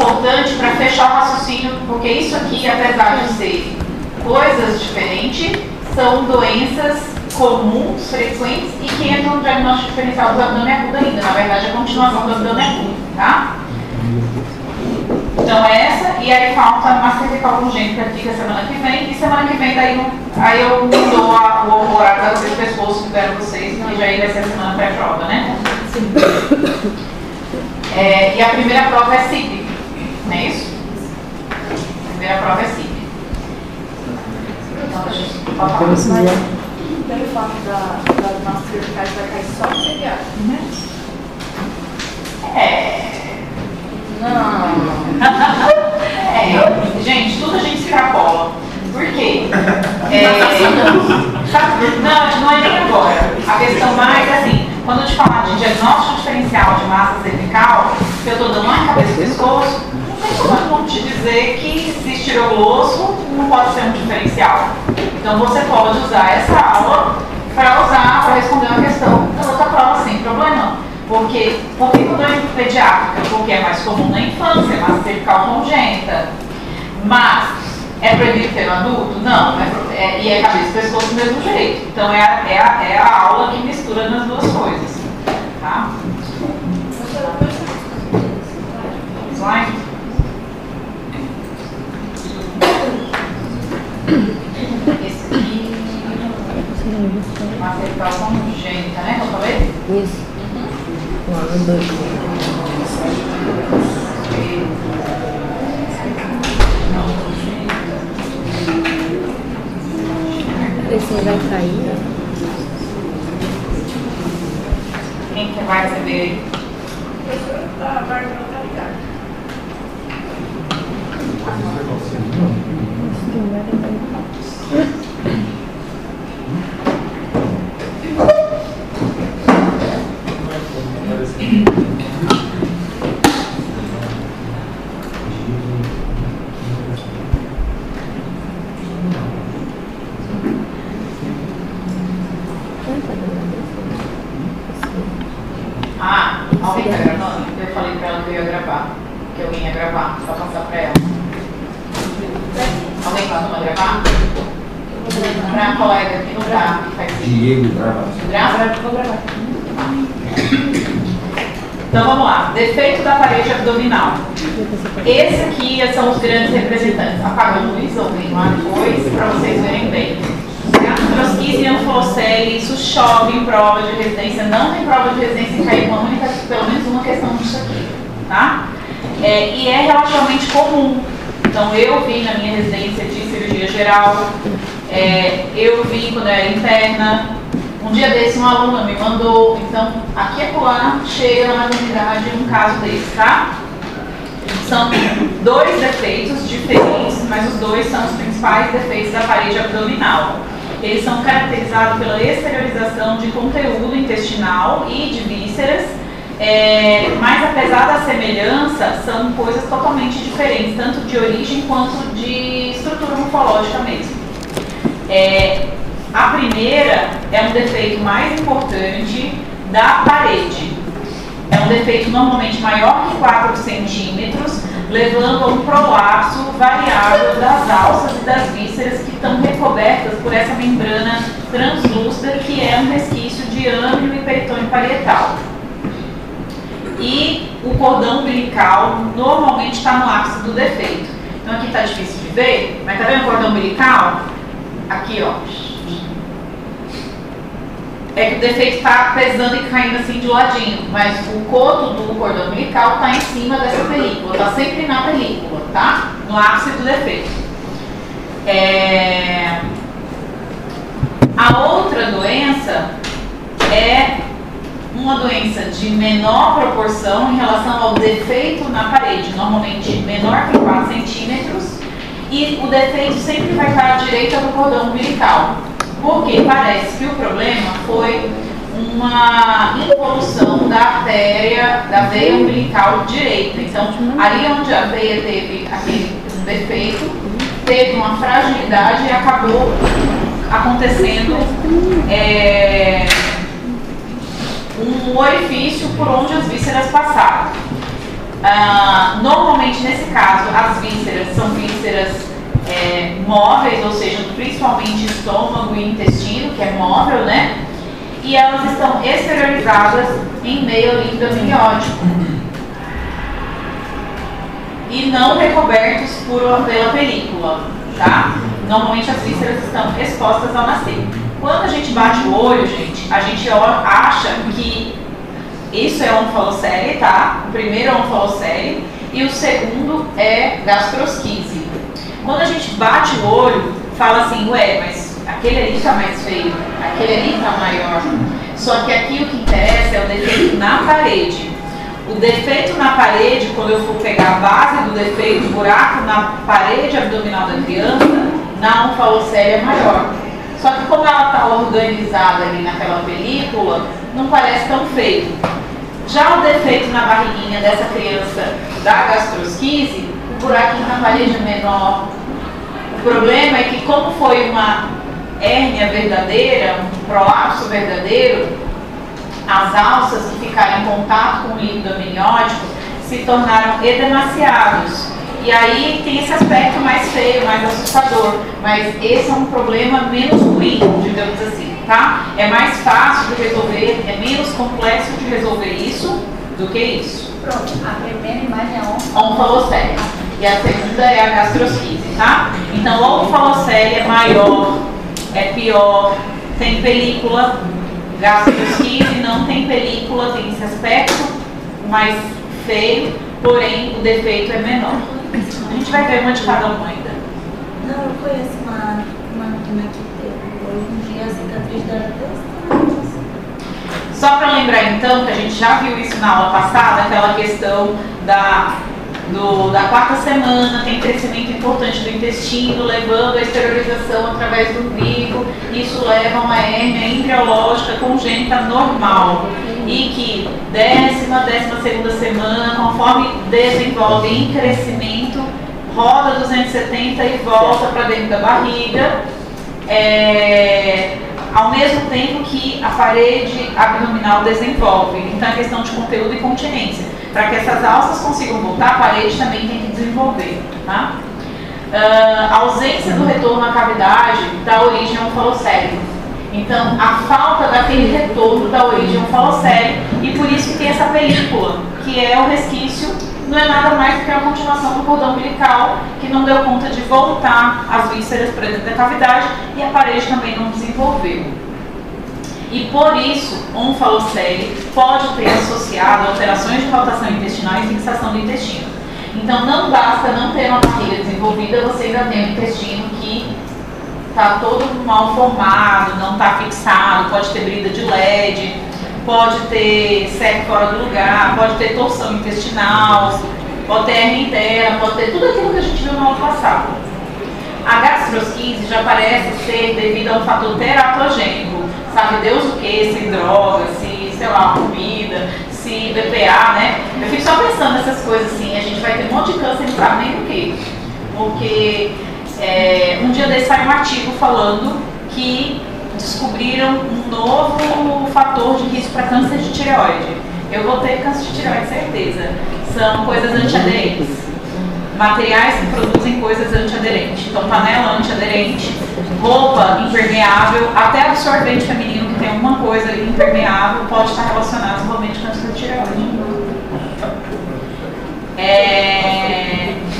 importante para fechar o raciocínio, porque isso aqui, apesar de ser coisas diferentes, são doenças comuns, frequentes e que entram no diagnóstico diferencial do abdômen agudo ainda. Na verdade, é a continuação do abdômen agudo, tá? Então essa, e aí falta uma cervical congênita que fica semana que vem, e semana que vem daí aí eu dou o horário da dor de pescoço que deram vocês, que já aí vai ser a semana pré-prova, né? Sim. E a primeira prova é CIP, não é isso? A primeira prova é CIP. Então deixa eu falar. Pelo fato das nossas cervicais vai cair só no pediatra, né? Não. Gente, tudo a gente extrapola. Por quê? Não é nem agora. A questão mais é assim, quando eu te falar de diagnóstico diferencial de massa cervical, que eu estou dando lá em cabeça do pescoço, não tem como não te dizer que se estirou o osso, não pode ser um diferencial. Então você pode usar essa aula para responder uma questão da outra prova sem problema. Por que dor pediátrica? Porque é mais comum na infância, é massa cervical congênita. Mas é proibido ter no adulto? Não. E é cabeça e pescoço do mesmo jeito. Então é a aula que mistura nas duas coisas. Tá? Slide. Esse aqui. Massa cervical congênita, né? Como eu falei? Isso. Esse vai cair. Quem que vai receber? A Bárbara tá ligada. Alguém tá gravando? Eu falei pra ela que eu ia gravar. Que eu ia gravar, pra passar pra ela. Alguém costuma gravar? Pra colega que não grava, que faz isso. Diego grava. Grava? Vou gravar. Então vamos lá. Defeito da parede abdominal. Esse aqui são os grandes representantes. Apaga a luz, ou vem lá depois, para vocês verem bem. Trotskism e anfilocele, isso chove em prova de residência. Não tem prova de residência em cair uma única, pelo menos uma questão disso aqui. Tá? E é relativamente comum. Então eu vi na minha residência de cirurgia geral, eu vi quando eu era interna. Um dia desse, uma aluna me mandou, então, aqui e acolá, chega na maternidade um caso desse, tá? São dois defeitos diferentes, mas os dois são os principais defeitos da parede abdominal. Eles são caracterizados pela exteriorização de conteúdo intestinal e de vísceras, mas apesar da semelhança, são coisas totalmente diferentes, tanto de origem quanto de estrutura morfológica mesmo. A primeira é um defeito mais importante da parede. É um defeito normalmente maior que 4 centímetros, levando a um prolapso variável das alças e das vísceras que estão recobertas por essa membrana translúcida, que é um resquício de âmbio e peritônio parietal. E o cordão umbilical normalmente está no ápice do defeito. Então aqui está difícil de ver, mas está vendo o cordão umbilical? Aqui, ó. É que o defeito está pesando e caindo assim de ladinho, mas o coto do cordão umbilical está em cima dessa película, está sempre na película, tá? No ápice do defeito. A outra doença é uma doença de menor proporção em relação ao defeito na parede, normalmente menor que 4 centímetros, e o defeito sempre vai estar à direita do cordão umbilical. Porque parece que o problema foi uma involução da artéria, da veia umbilical direita. Então, ali onde a veia teve um defeito, teve uma fragilidade e acabou acontecendo um orifício por onde as vísceras passaram. Normalmente, nesse caso, as vísceras são vísceras móveis, ou seja, principalmente estômago e intestino, que é móvel, né? E elas estão exteriorizadas em meio líquido amniótico e não recobertos pela película, tá? Normalmente as vísceras estão expostas ao nascer. Quando a gente bate o olho, gente, a gente acha que isso é onfalocele, tá? O primeiro é onfalocele e o segundo é gastrosquise. Quando a gente bate o olho, fala assim, ué, mas aquele ali tá mais feio, aquele ali tá maior. Só que aqui o que interessa é o defeito na parede. O defeito na parede, quando eu for pegar a base do defeito, o buraco na parede abdominal da criança, na onfalocele é maior. Só que como ela está organizada ali naquela película, não parece tão feio. Já o defeito na barriguinha dessa criança da gastrosquise, o buraquinho na parede é menor. O problema é que como foi uma hérnia verdadeira, um prolapso verdadeiro, as alças que ficaram em contato com o líquido amniótico se tornaram edemaciados. E aí tem esse aspecto mais feio, mais assustador, mas esse é um problema menos ruim, digamos assim, tá? É mais fácil de resolver, é menos complexo de resolver isso do que isso. Pronto, a primeira imagem é onfalocele e a segunda é a gastrosquise, tá? Então, a onfalocele é maior, é pior, tem película. Gastrosquise não tem película, tem esse aspecto mais feio, porém o defeito é menor. A gente vai ver uma de cada uma ainda. Não, eu conheço uma menina que teve hoje em dia a cicatriz dela desse. Só para lembrar então, que a gente já viu isso na aula passada, aquela questão da quarta semana, tem crescimento importante do intestino, levando a esterilização através do umbigo. Isso leva a uma hérnia embriológica congênita normal. E que 12ª semana, conforme desenvolve em crescimento, roda 270 e volta para dentro da barriga, ao mesmo tempo que a parede abdominal desenvolve. Então é questão de conteúdo e continência. Para que essas alças consigam voltar, a parede também tem que desenvolver, tá? A ausência do retorno à cavidade dá origem a onfalocele. Então, a falta daquele retorno dá origem a onfalocele, e por isso que tem essa película, que é o resquício, não é nada mais do que a continuação do cordão umbilical, que não deu conta de voltar as vísceras para dentro da cavidade, e a parede também não desenvolveu. E por isso, onfalocele pode ter associado alterações de rotação intestinal e fixação do intestino. Então, não basta não ter uma barriga desenvolvida, você ainda tem um intestino que está todo mal formado, não está fixado, pode ter brida de LED, pode ter seco fora do lugar, pode ter torção intestinal, pode ter hernia interna, pode ter tudo aquilo que a gente viu no aula passado. A gastrosquise já parece ser devido a um fator teratogênico, sabe Deus o que, se droga, se, sei lá, comida, se BPA, né? Eu fico só pensando nessas coisas assim, a gente vai ter um monte de câncer e não sabe nem do que. Porque um dia desse saiu um artigo falando que descobriram um novo fator de risco para câncer de tireoide. Eu vou ter câncer de tireoide, certeza. São coisas antiaderentes. Materiais que produzem coisas antiaderentes. Então, panela antiaderente, roupa impermeável, até absorvente feminino que tem alguma coisa ali impermeável pode estar relacionado desenvolvimento de câncer de tireoide.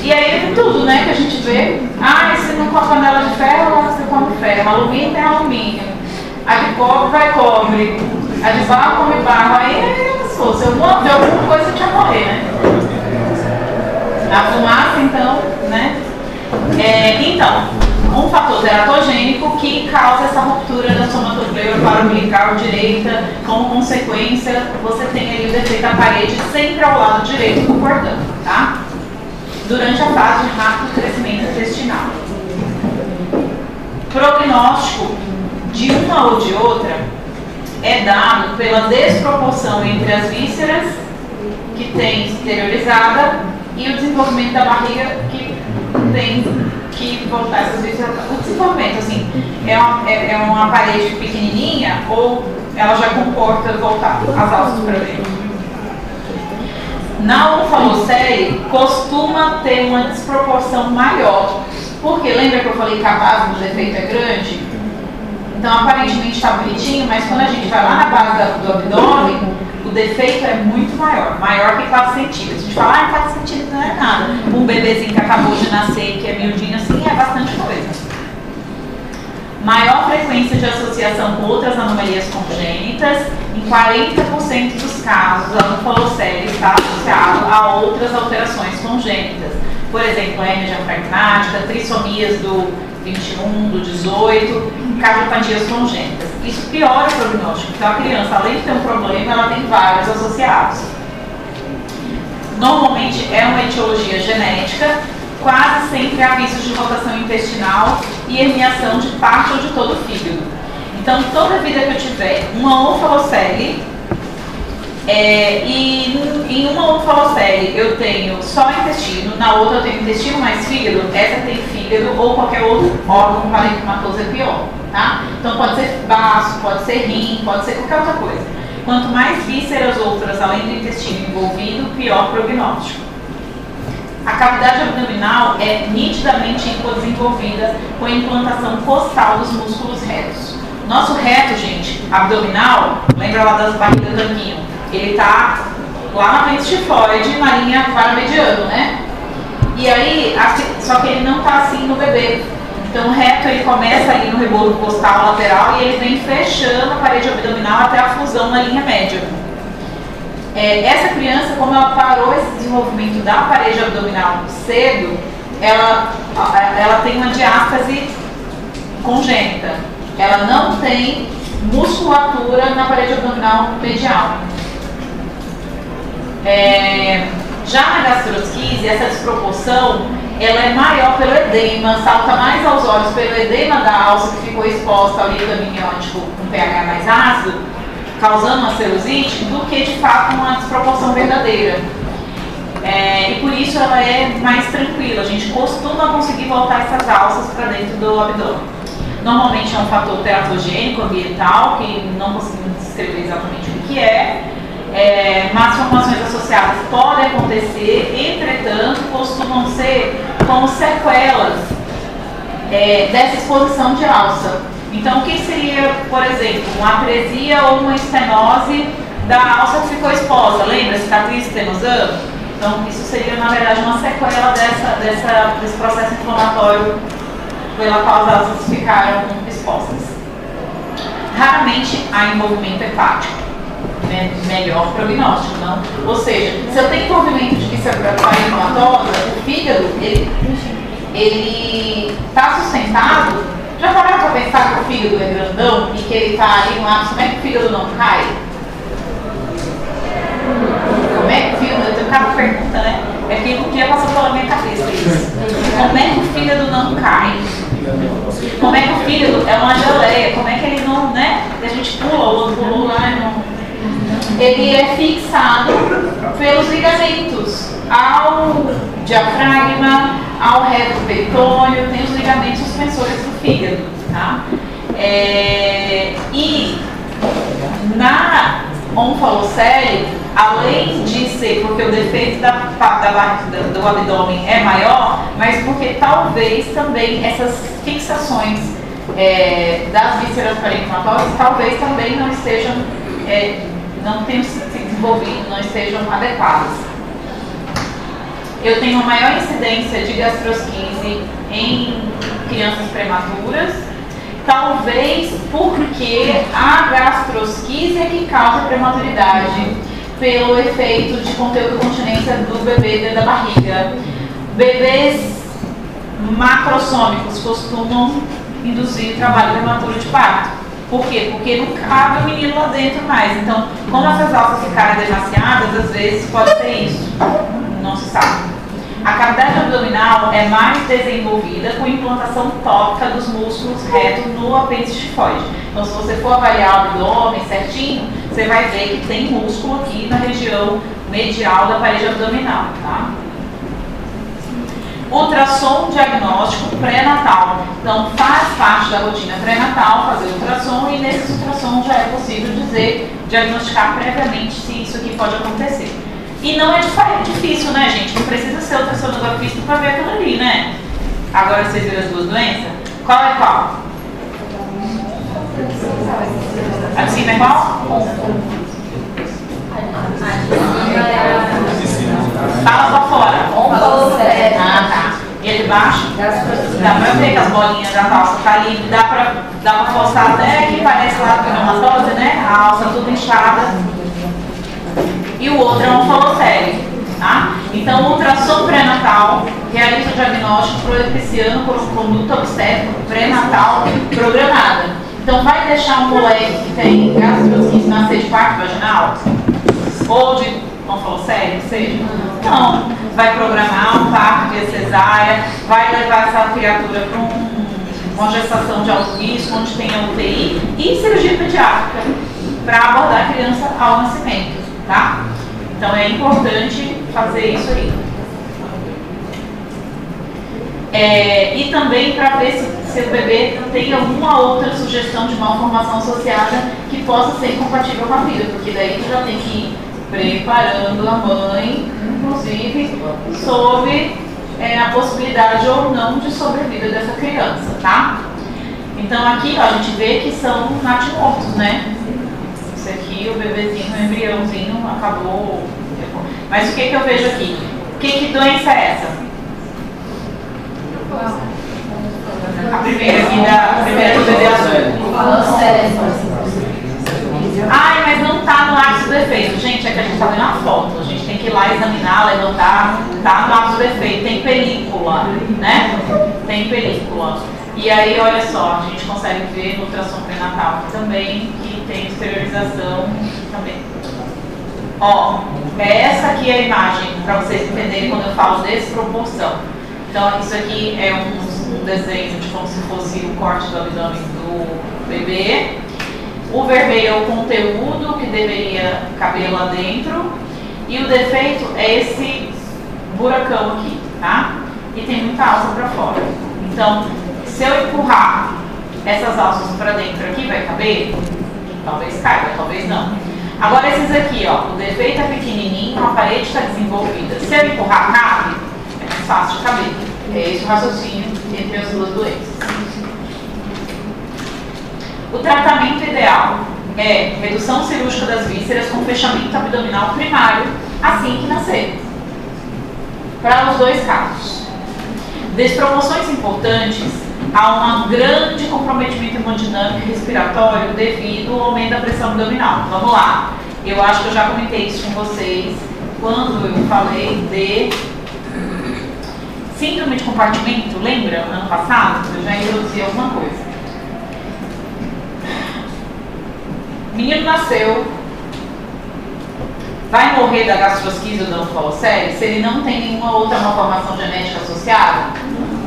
E aí tudo, né, que a gente vê. Se não come panela de ferro, você come ferro. Alumínio tem alumínio. A de cobre vai cobre. A de barro come barro. Aí se fosse alguma coisa tinha morrer, né? A fumaça, então, né? Então, um fator teratogênico que causa essa ruptura da somatopleura paraumbilical direita, como consequência, você tem ali o defeito da parede sempre ao lado direito do cordão, tá? Durante a fase de rápido crescimento intestinal. Prognóstico de uma ou de outra é dado pela desproporção entre as vísceras que tem exteriorizada e o desenvolvimento da barriga que tem que voltar essas vísceras. O desenvolvimento, assim, é uma parede pequenininha ou ela já comporta voltar as alças para dentro? Na onfalocele costuma ter uma desproporção maior, porque lembra que eu falei que a base do defeito é grande? Então aparentemente está bonitinho, mas quando a gente vai lá na base do abdômen, o defeito é muito maior que 4 centímetros. A gente fala, 4 centímetros não é nada. Um bebezinho que acabou de nascer, que é miudinho assim, é bastante coisa. Maior frequência de associação com outras anomalias congênitas. Em 40% dos casos, a onfalocele está associada a outras alterações congênitas. Por exemplo, hérnia diafragmática, trissomias do 21, do 18, cardiopatias congênitas. Isso piora o prognóstico. Então, a criança, além de ter um problema, ela tem vários associados. Normalmente, é uma etiologia genética, quase sempre há vícios de rotação intestinal e herniação de parte ou de todo o fígado. Então, toda vida que eu tiver uma onfalocele, e em uma onfalocele eu tenho só intestino, na outra eu tenho intestino mais fígado, essa tem fígado ou qualquer outro órgão parenquimatoso é pior, tá? Então pode ser baço, pode ser rim, pode ser qualquer outra coisa. Quanto mais vísceras outras além do intestino envolvido, pior prognóstico. A cavidade abdominal é nitidamente hipodesenvolvida com a implantação costal dos músculos retos. Nosso reto, gente, abdominal, lembra lá das barrigas tanquinho? Ele está lá na frente tifoide, na linha paramediano, né? E aí, só que ele não está assim no bebê. Então o reto ele começa ali no rebolo costal lateral e ele vem fechando a parede abdominal até a fusão na linha média. Essa criança, como ela parou esse desenvolvimento da parede abdominal cedo, ela tem uma diástase congênita. Ela não tem musculatura na parede abdominal medial. Já na gastrosquise, essa desproporção ela é maior pelo edema, salta mais aos olhos pelo edema da alça que ficou exposta ao líquido amniótico com pH mais ácido, causando uma celulite, do que de fato uma desproporção verdadeira. E por isso ela é mais tranquila, a gente costuma conseguir voltar essas alças para dentro do abdômen. Normalmente é um fator teratogênico ambiental, que não conseguimos descrever exatamente o que é. Malformações associadas podem acontecer, entretanto, costumam ser como sequelas dessa exposição de alça. Então, o que seria, por exemplo, uma atresia ou uma estenose da alça que ficou exposta? Lembra? Cicatriz estenosando? Então, isso seria, na verdade, uma sequela desse processo inflamatório pela qual as alças ficaram expostas. Raramente há envolvimento hepático. Melhor prognóstico, não? Ou seja, se eu tenho envolvimento de víscera parenquimatosa, o fígado, ele está sustentado. Já pararam para pensar que o fígado é grandão e que ele está ali no ápice? Como é que o fígado não cai? Como é que o fígado, eu tenho cada pergunta, né? É que um dia passou pela minha cabeça isso. Como é que o fígado não cai? Como é que o fígado é uma geleia? Como é que ele não, né? A gente pula, o outro pulou lá e não... Ele é fixado pelos ligamentos ao diafragma, ao reto peritônio, tem os ligamentos suspensores do fígado, tá? E na onfalocele, além de ser porque o defeito do abdômen é maior, mas porque talvez também essas fixações das vísceras parenquimatosas talvez também não estejam não tenham se desenvolvido, não estejam adequadas. Eu tenho uma maior incidência de gastrosquise em crianças prematuras, talvez porque a gastrosquise é que causa prematuridade, pelo efeito de conteúdo de continência do bebê dentro da barriga. Bebês macrossômicos costumam induzir trabalho prematuro de parto. Por quê? Porque não cabe o menino lá dentro mais. Então, como essas alças ficarem demasiadas, às vezes pode ser isso. Não se sabe. A cavidade abdominal é mais desenvolvida com implantação tópica dos músculos retos no apêndice tifoide. Então, se você for avaliar o abdômen certinho, você vai ver que tem músculo aqui na região medial da parede abdominal, tá? Ultrassom diagnóstico pré-natal. Então, faz parte da rotina pré-natal fazer ultrassom e nesses ultrassons já é possível diagnosticar previamente se isso aqui pode acontecer. E não é difícil, né, gente? Não precisa ser ultrassonografista para ver aquilo ali, né? Agora vocês viram as duas doenças? Qual é qual? A de cima é qual? Fala pra fora. Ah, tá. E a de baixo? Dá pra ver que as bolinhas da calça tá ali. Dá pra forçar até que parece lá que é uma tosse, né? A alça tudo inchada. E o outro é um falocele, tá? Então, o ultrassom pré-natal realiza o diagnóstico proepiciano por conduta obstétrica pré-natal programada. Então, vai deixar um moleque que tem gastrosquise nascer de parto vaginal? Ou de falocele, que seja? Não. Vai programar um parto via cesárea, vai levar essa criatura para uma gestação de alto risco, onde tem a UTI e cirurgia pediátrica, para abordar a criança ao nascimento, tá? Então é importante fazer isso aí. E também para ver se o bebê tem alguma outra sugestão de malformação associada que possa ser incompatível com a vida, porque daí já tem que ir preparando a mãe, inclusive, sobre a possibilidade ou não de sobrevida dessa criança, tá? Então aqui ó, a gente vê que são natimortos, né? Esse aqui, o bebezinho, o embriãozinho acabou. Mas o que eu vejo aqui? Que doença é essa? A primeira aqui do bebê azul. Ai, mas não tá no ápice do efeito. Gente, é que a gente tá vendo a foto. A gente tem que ir lá examinar, levantar. Tá no ápice do efeito. Tem película, né? Tem película. E aí, olha só, a gente consegue ver no ultrassom pré-natal também, que tem exteriorização também. Ó, essa aqui é a imagem, para vocês entenderem quando eu falo desproporção. Então, isso aqui é um desenho de como se fosse o corte do abdômen do bebê. O vermelho é o conteúdo que deveria caber lá dentro. E o defeito é esse buracão aqui, tá? E tem muita alça para fora. Então, se eu empurrar essas alças para dentro aqui, vai caber? Talvez caiba, talvez não. Agora esses aqui, ó, o defeito é pequenininho, a parede está desenvolvida. Se eu empurrar, cabe? É mais fácil de caber. É esse o raciocínio entre as duas doenças. O tratamento ideal é redução cirúrgica das vísceras com fechamento abdominal primário assim que nascer. Para os dois casos. Desproporções importantes, há um grande comprometimento hemodinâmico e respiratório devido ao aumento da pressão abdominal. Vamos lá. Eu acho que eu já comentei isso com vocês quando eu falei de síndrome de compartimento. Lembra? Ano passado, eu já introduzi alguma coisa. O menino nasceu, vai morrer da gastrosquise ou da falocele se ele não tem nenhuma outra malformação genética associada?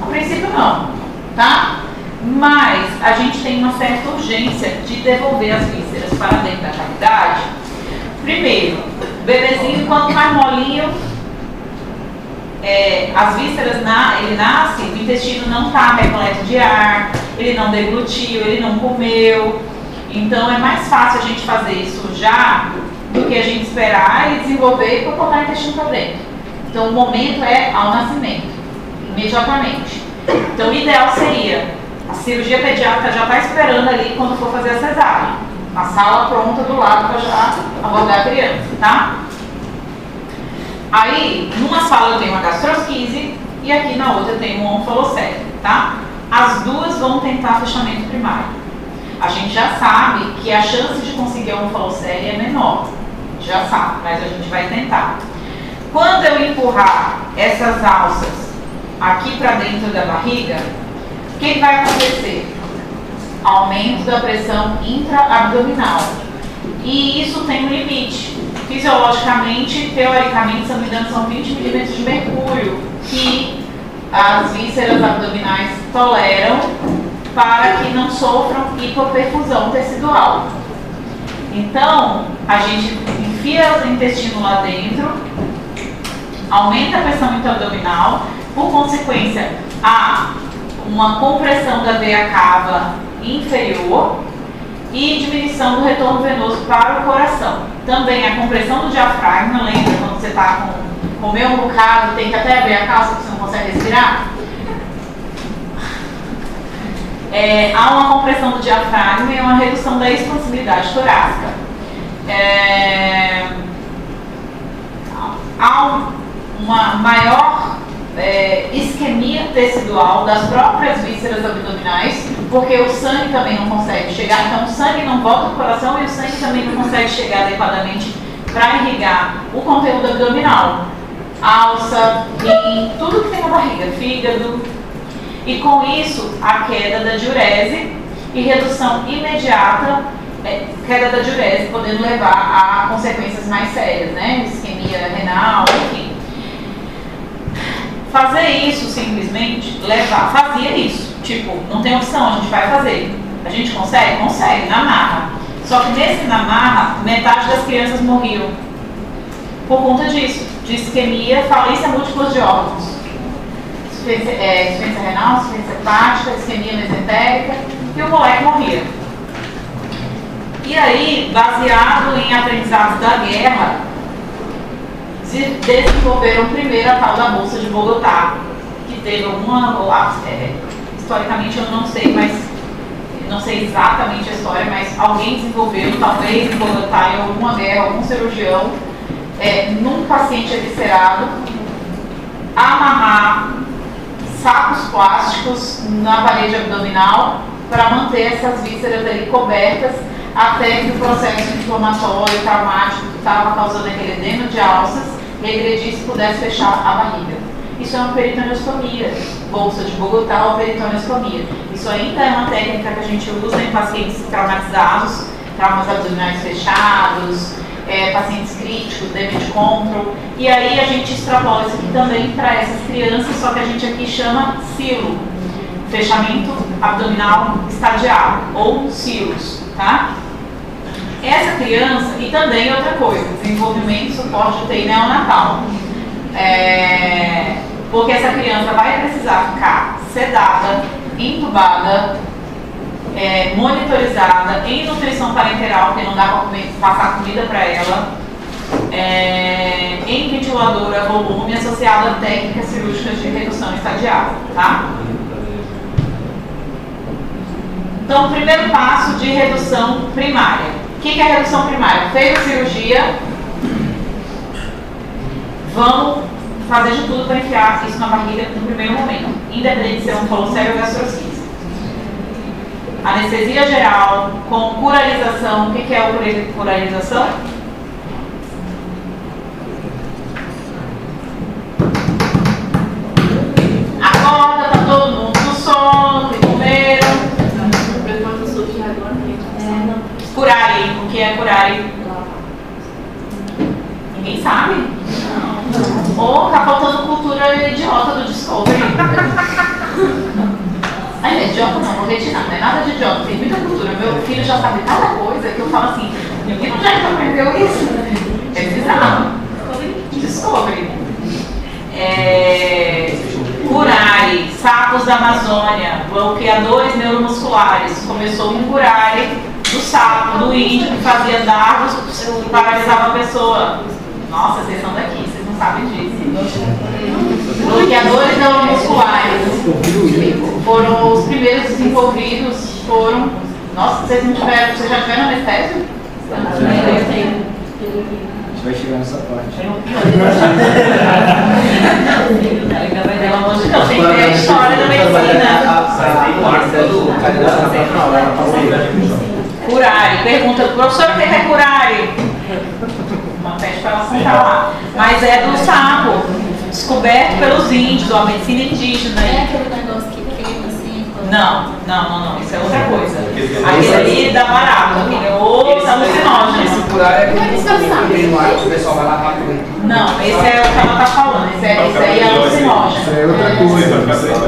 A princípio não, tá? Mas a gente tem uma certa urgência de devolver as vísceras para dentro da cavidade. Primeiro, o bebezinho, quanto mais molinho, as vísceras, ele nasce, o intestino não está repleto de ar, ele não deglutiu, ele não comeu. Então é mais fácil a gente fazer isso já do que a gente esperar e desenvolver e botar o intestino para dentro. Então o momento é ao nascimento, imediatamente. Então o ideal seria, a cirurgia pediátrica já está esperando ali quando for fazer a cesárea. A sala pronta do lado para já abordar a criança, tá? Aí, numa sala eu tenho uma gastrosquise e aqui na outra eu tenho um onfalocele, tá? As duas vão tentar fechamento primário. A gente já sabe que a chance de conseguir um onfalocele é menor. Já sabe, mas a gente vai tentar. Quando eu empurrar essas alças aqui para dentro da barriga, o que vai acontecer? Aumento da pressão intra-abdominal. E isso tem um limite. Fisiologicamente, teoricamente, se não me engano, são 20 milímetros de mercúrio que as vísceras abdominais toleram para que não sofram hipoperfusão tecidual. Então, a gente enfia o intestino lá dentro, aumenta a pressão intra-abdominal, por consequência, há uma compressão da veia cava inferior e diminuição do retorno venoso para o coração. Também a compressão do diafragma, lembra quando você está comeu um bocado, tem que até abrir a calça porque você não consegue respirar? Há uma compressão do diafragma e uma redução da expansibilidade torácica. Há uma maior isquemia tecidual das próprias vísceras abdominais, porque o sangue também não consegue chegar, então o sangue não volta para o coração e o sangue também não consegue chegar adequadamente para irrigar o conteúdo abdominal, alça, rim, tudo que tem na barriga, fígado, e com isso a queda da diurese e redução imediata, queda da diurese podendo levar a consequências mais sérias, né, isquemia renal, enfim. Fazer isso simplesmente, fazia isso, tipo, não tem opção, a gente vai fazer. A gente consegue? Consegue, na marra. Só que nesse na marra, metade das crianças morriam por conta disso, de isquemia, falência múltipla de órgãos. Insuficiência renal, insuficiência hepática, isquemia mesentérica, e o moleque morria. E aí, baseado em aprendizados da guerra, desenvolveram primeiro a tal da Bolsa de Bogotá, que teve historicamente eu não sei, mas não sei exatamente a história, mas alguém desenvolveu, talvez em Bogotá, em alguma guerra, algum cirurgião, num paciente eviscerado, amarrar sacos plásticos na parede abdominal para manter essas vísceras ali cobertas até que o processo inflamatório traumático que estava causando aquele edema de alças regredisse e pudesse fechar a barriga. Isso é uma peritoneostomia, Bolsa de Bogotá ou peritoneostomia. Isso ainda é uma técnica que a gente usa em pacientes traumatizados, traumas abdominais fechados, pacientes críticos, damage control. E aí a gente extrapola isso aqui também para essas crianças, só que a gente aqui chama SILO, fechamento abdominal estadiado, ou SILOS, tá? Essa criança, e também outra coisa, desenvolvimento e suporte de UTI neonatal. Porque essa criança vai precisar ficar sedada, entubada, monitorizada, em nutrição parenteral, porque não dá para passar comida para ela, em ventiladora a volume, associada a técnicas cirúrgicas de redução estadiada, tá? Então, o primeiro passo de redução primária. O que é a redução primária? Fez a cirurgia, vamos fazer de tudo para enfiar isso na barriga no primeiro momento, independente de ser um colossério ou gastrosquise. Anestesia geral, com curarização. O que é a curarização? Acorda, tá todo mundo no sono, que comeram. Curare, o que é curare? Ninguém sabe? Ou tá faltando cultura idiota do Discovery. Ai, não é idiota não, vou retirar, não é nada de idiota, tem muita cultura. Meu filho já sabe cada coisa que eu falo assim, meu filho já aprendeu isso. É bizarro. Discovery. Curare, sapos da Amazônia, bloqueadores neuromusculares. Começou um curare do sapo, do índio, que fazia dardos e paralisava a pessoa. Nossa, vocês são daqui, vocês não sabem disso. Bloqueadores neuromusculares foram os primeiros desenvolvidos, Nossa, vocês não tiveram, vocês já tiveram anestésio? Eu tenho. A gente vai chegar nessa parte. Pelo amor de Deus, tem que ter a história da medicina. Curare, pergunta, professor, o que é curare? Uma pede para ela sentar lá. Mas é do sapo, descoberto pelos índios, a medicina indígena. É aquele negócio que queima assim? Não, isso é outra coisa. Aquele ali dá barato, aquele é outro alucinógeno. Esse curare é que o pessoal vai lá rápido. Não, esse é o que ela tá falando, esse aí é alucinógeno. Isso é outra coisa.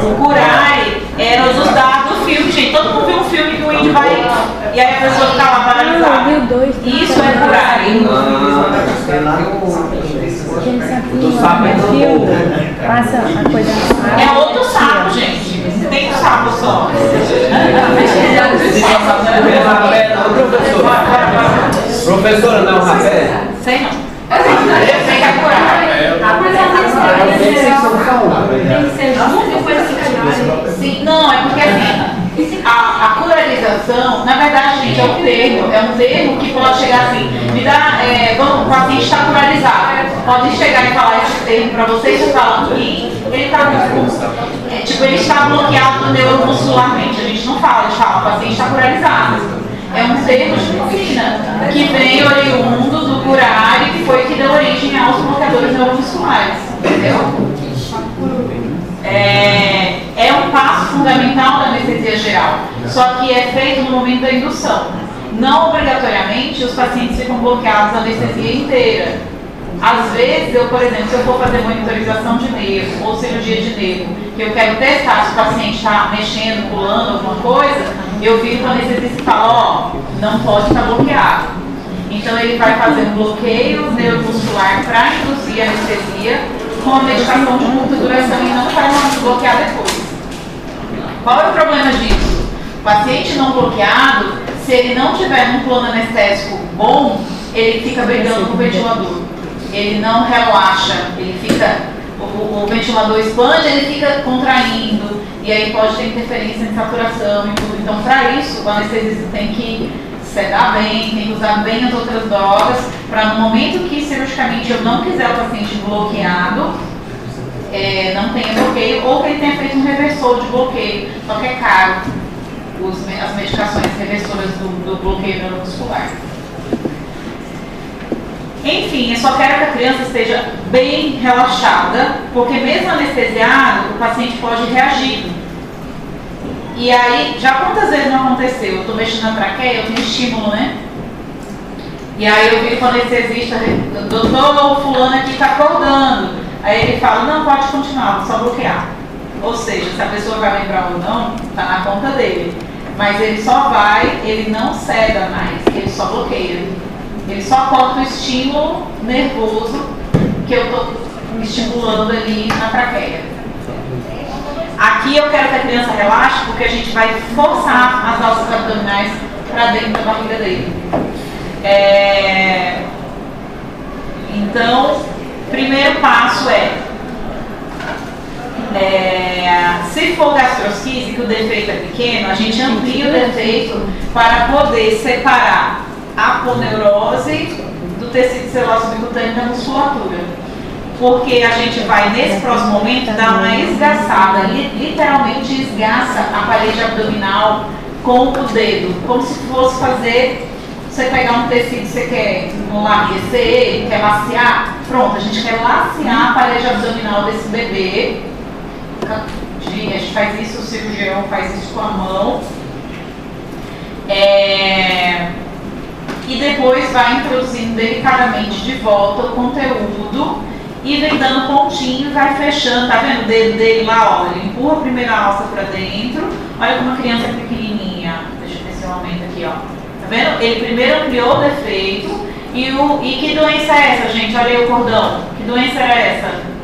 O curare era dos dados do filme, gente. Todo mundo viu um filme que o índio vai e aí a pessoa fica lá paralisada. Isso é curare. Do sapo é do Passa a coisa. É outro sapo, gente. Tem um sapo só. Professora, não, rapé? Sei não. Eu sei que é curar. Sim, não, é porque assim, a curarização, na verdade, gente, é um termo que pode chegar assim, me dá, o paciente está curarizado. Pode chegar e falar esse termo para vocês e falar que ele está ele está bloqueado neuromuscularmente. A gente não fala, a gente fala, o paciente está curarizado. É um termo de medicina que vem oriundo do curare, que foi que deu origem aos bloqueadores neuromusculares, entendeu? É um passo fundamental da anestesia geral, só que é feito no momento da indução. Não obrigatoriamente os pacientes ficam bloqueados a anestesia inteira. Às vezes, por exemplo, se eu for fazer monitorização de nervo ou cirurgia de nervo, que eu quero testar se o paciente está mexendo, pulando, alguma coisa, eu viro para o anestesista e falo, não pode estar bloqueado. Então ele vai fazer um bloqueio neuromuscular para induzir a anestesia com a medicação de curta duração e não vai bloquear depois. Qual é o problema disso? O paciente não bloqueado, se ele não tiver um plano anestésico bom, ele fica brigando com o ventilador. Ele não relaxa, ele fica, o ventilador expande, ele fica contraindo, e aí pode ter interferência em saturação e tudo. Então, para isso, o anestesista tem que sedar bem, tem que usar bem as outras drogas, para no momento que cirurgicamente eu não quiser o paciente bloqueado, não tenha bloqueio, ou que ele tenha feito um reversor de bloqueio, só que é caro, as medicações reversoras do bloqueio neuromuscular. Enfim, eu só quero que a criança esteja bem relaxada, porque mesmo anestesiado, o paciente pode reagir. E aí, já quantas vezes não aconteceu? Eu estou mexendo na traqueia, eu tenho estímulo, né? E aí eu vi com o anestesista, doutor fulano aqui está acordando. Aí ele fala, não, pode continuar, vou só bloquear. Ou seja, se a pessoa vai lembrar ou não, está na conta dele. Mas ele só vai, ele não ceda mais, ele só bloqueia. Ele só corta o estímulo nervoso que eu estou estimulando ali na traqueia. Aqui eu quero que a criança relaxe, porque a gente vai forçar as alças abdominais para dentro da barriga dele. Então, primeiro passo se for gastrosquise, que o defeito é pequeno, a gente amplia o defeito para poder separar a aponeurose do tecido seloso subcutâneo da musculatura. Porque a gente vai, nesse próximo momento, dar uma esgaçada, literalmente esgaça a parede abdominal com o dedo, como se fosse você pegar um tecido que você quer enlarguecer, quer lacear, pronto, a gente quer lacear a parede abdominal desse bebê. A gente faz isso, o cirurgião faz isso com a mão. E depois vai introduzindo delicadamente de volta o conteúdo e vem dando pontinho e vai fechando. Tá vendo o dedo dele lá? Ó, ele empurra a primeira alça para dentro. Olha como a criança é pequenininha. Deixa eu ver se eu aumento aqui, ó. Tá vendo? Ele primeiro ampliou o defeito. E que doença é essa, gente? Olha aí o cordão. Que doença era essa?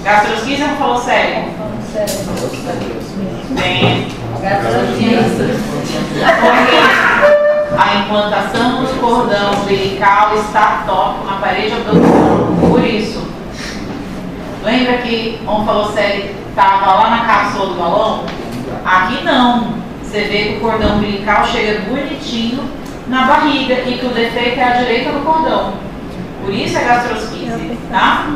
Gastrosquise não falou sério? Bem, gastrosquise. A implantação do cordão umbilical está tópico na parede abdominal. Por isso, lembra que onfalocele estava lá na cápsula do balão? Aqui não. Você vê que o cordão umbilical chega bonitinho na barriga e que o defeito é à direita do cordão. Por isso é gastrosquise, tá?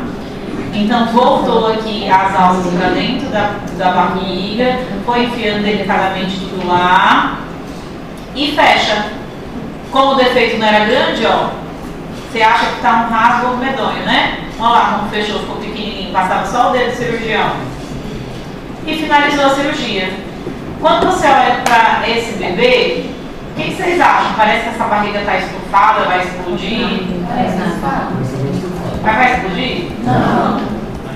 Então voltou aqui as alças para dentro da barriga, foi enfiando delicadamente tudo lá e fecha. Como o defeito não era grande, ó, você acha que tá um rasgo medonho, né? Olha lá como fechou, ficou pequenininho, passava só o dedo do cirurgião. E finalizou a cirurgia. Quando você olha para esse bebê, o que vocês acham? Parece que essa barriga tá estufada, vai explodir? Vai explodir? Não.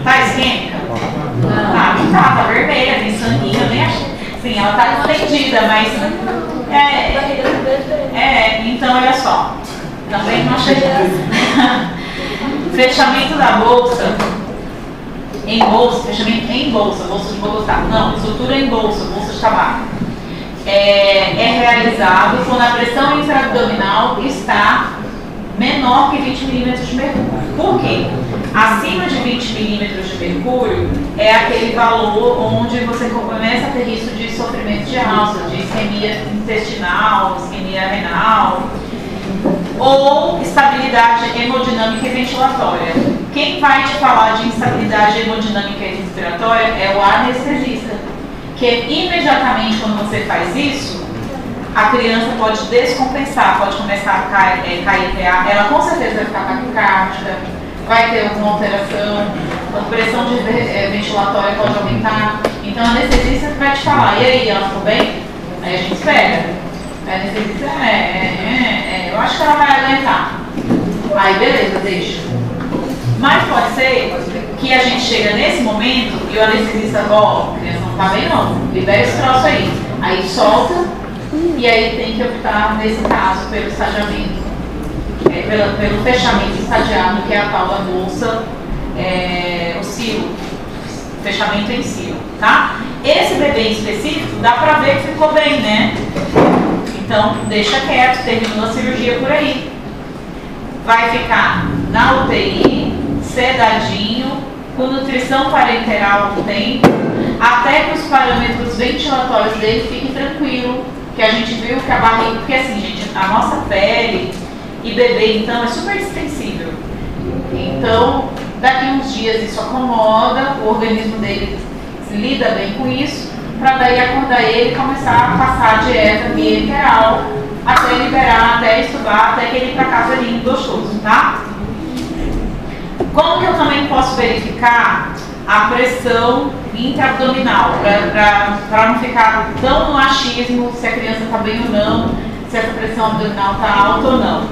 Tá isquêmica? Não. Tá vermelha, tem sanguinho, nem achei. Sim, ela tá distendida, mas então olha só, também não achei. Fechamento da bolsa, fechamento em bolsa de bolsa de tabaco, não, estrutura em bolsa de tabaco. é realizado quando a pressão intraabdominal está menor que 20 milímetros de mercúrio. Por quê? Acima de 20 milímetros de mercúrio é aquele valor onde você começa a ter risco de sofrimento de alça, de isquemia intestinal, isquemia renal, ou estabilidade hemodinâmica e ventilatória. Quem vai te falar de instabilidade hemodinâmica e respiratória é o anestesista, que imediatamente quando você faz isso, a criança pode descompensar, pode começar a cair PA, ela com certeza vai ficar taquicárdica, vai ter alguma alteração, a pressão ventilatória pode aumentar. Então a anestesista vai te falar, e aí, ela ficou bem? Aí a gente espera. A anestesista, eu acho que ela vai aguentar. Aí beleza, deixa. Mas pode ser que a gente chega nesse momento e o anestesista, ó, a criança não tá bem não, libera esse troço aí. Aí solta. E aí tem que optar, nesse caso, pelo estadiamento, pelo fechamento estadiado, que é a tal da bolsa, o silo, fechamento em silo, tá? Esse bebê em específico, dá pra ver que ficou bem, né? Então, deixa quieto, terminou a cirurgia por aí. Vai ficar na UTI, sedadinho, com nutrição parenteral no tempo, até que os parâmetros ventilatórios dele fiquem tranquilos. Que a gente viu que a barriga, porque assim, gente, a nossa pele e bebê, então, é super extensível. Então, daqui uns dias isso acomoda, o organismo dele lida bem com isso, para daí acordar ele e começar a passar a dieta via enteral, até liberar, até estubar, até que ele ir para casa lindo, gostoso, tá? Como que eu também posso verificar a pressão intraabdominal, para não ficar tão no achismo se a criança está bem ou não, se essa pressão abdominal está alta ou não,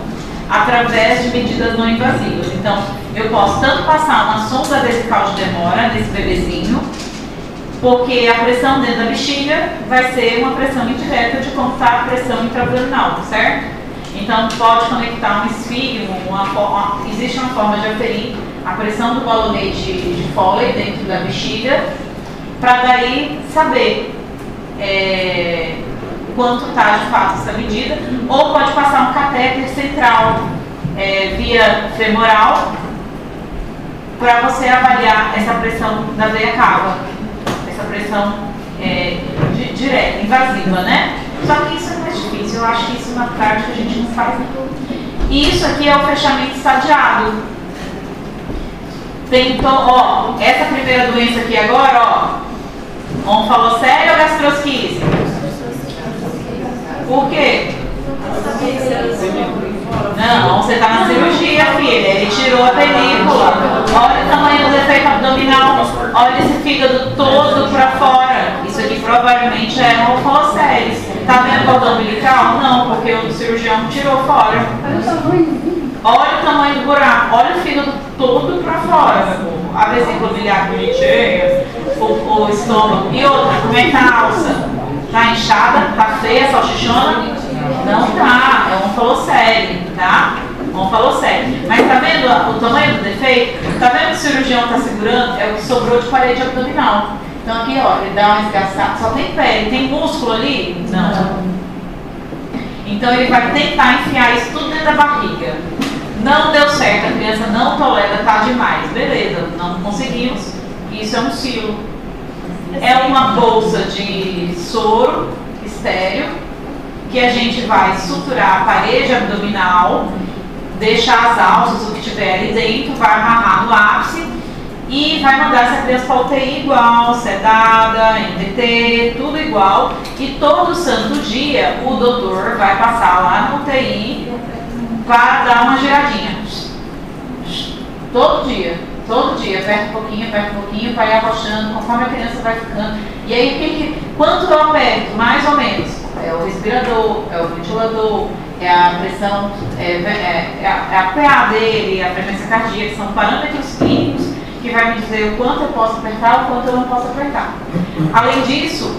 através de medidas não invasivas. Então, eu posso tanto passar uma sonda vesical de demora nesse bebezinho, porque a pressão dentro da bexiga vai ser uma pressão indireta de como está a pressão intraabdominal, certo? Então, pode conectar um esfígmo, existe uma forma de aferir a pressão do balonete de Foley dentro da bexiga, para daí saber quanto está de fato essa medida, ou pode passar um catéter central via femoral para você avaliar essa pressão da veia cava, essa pressão direta, invasiva, né? Só que isso é mais difícil, eu acho que isso na prática a gente não faz muito. E isso aqui é o fechamento estadiado. Ó, essa primeira doença aqui agora, ó, onfalocele ou gastrosquise? Por quê? Não, você está na cirurgia, filha. Ele tirou a película. Olha o tamanho do defeito abdominal. Olha esse fígado todo para fora. Isso aqui provavelmente é um onfalocele. Tá vendo o cordão umbilical? Não, porque o cirurgião tirou fora. Olha o tamanho do buraco. Olha o fígado todo para fora, meu povo. A vesícula biliar bonitinha, o estômago. E outra, como é que tá a alça? Tá inchada? Tá feia, salchichona? Não tá, é um onfalocele, tá? Onfalocele. Mas tá vendo o tamanho do defeito? Tá vendo que o cirurgião tá segurando? É o que sobrou de parede abdominal. Então aqui, ó, ele dá uma esgaçada, só tem pele, tem músculo ali? Não. Então ele vai tentar enfiar isso tudo dentro da barriga. Não deu certo, a criança não tolera, tá demais. Beleza, não conseguimos. Isso é um silo. É uma bolsa de soro estéreo que a gente vai suturar a parede abdominal, deixar as alças, o que tiver ali dentro, vai amarrar no ápice e vai mandar essa criança para UTI igual, sedada, MDT, tudo igual. E todo santo dia o doutor vai passar lá no UTI para dar uma giradinha. Todo dia, aperta um pouquinho, vai arrochando, conforme a criança vai ficando. E aí, quanto eu aperto? Mais ou menos. É o respirador, é o ventilador, é a pressão, é a PA dele, a frequência cardíaca, são parâmetros clínicos que vai me dizer o quanto eu posso apertar, o quanto eu não posso apertar. Além disso,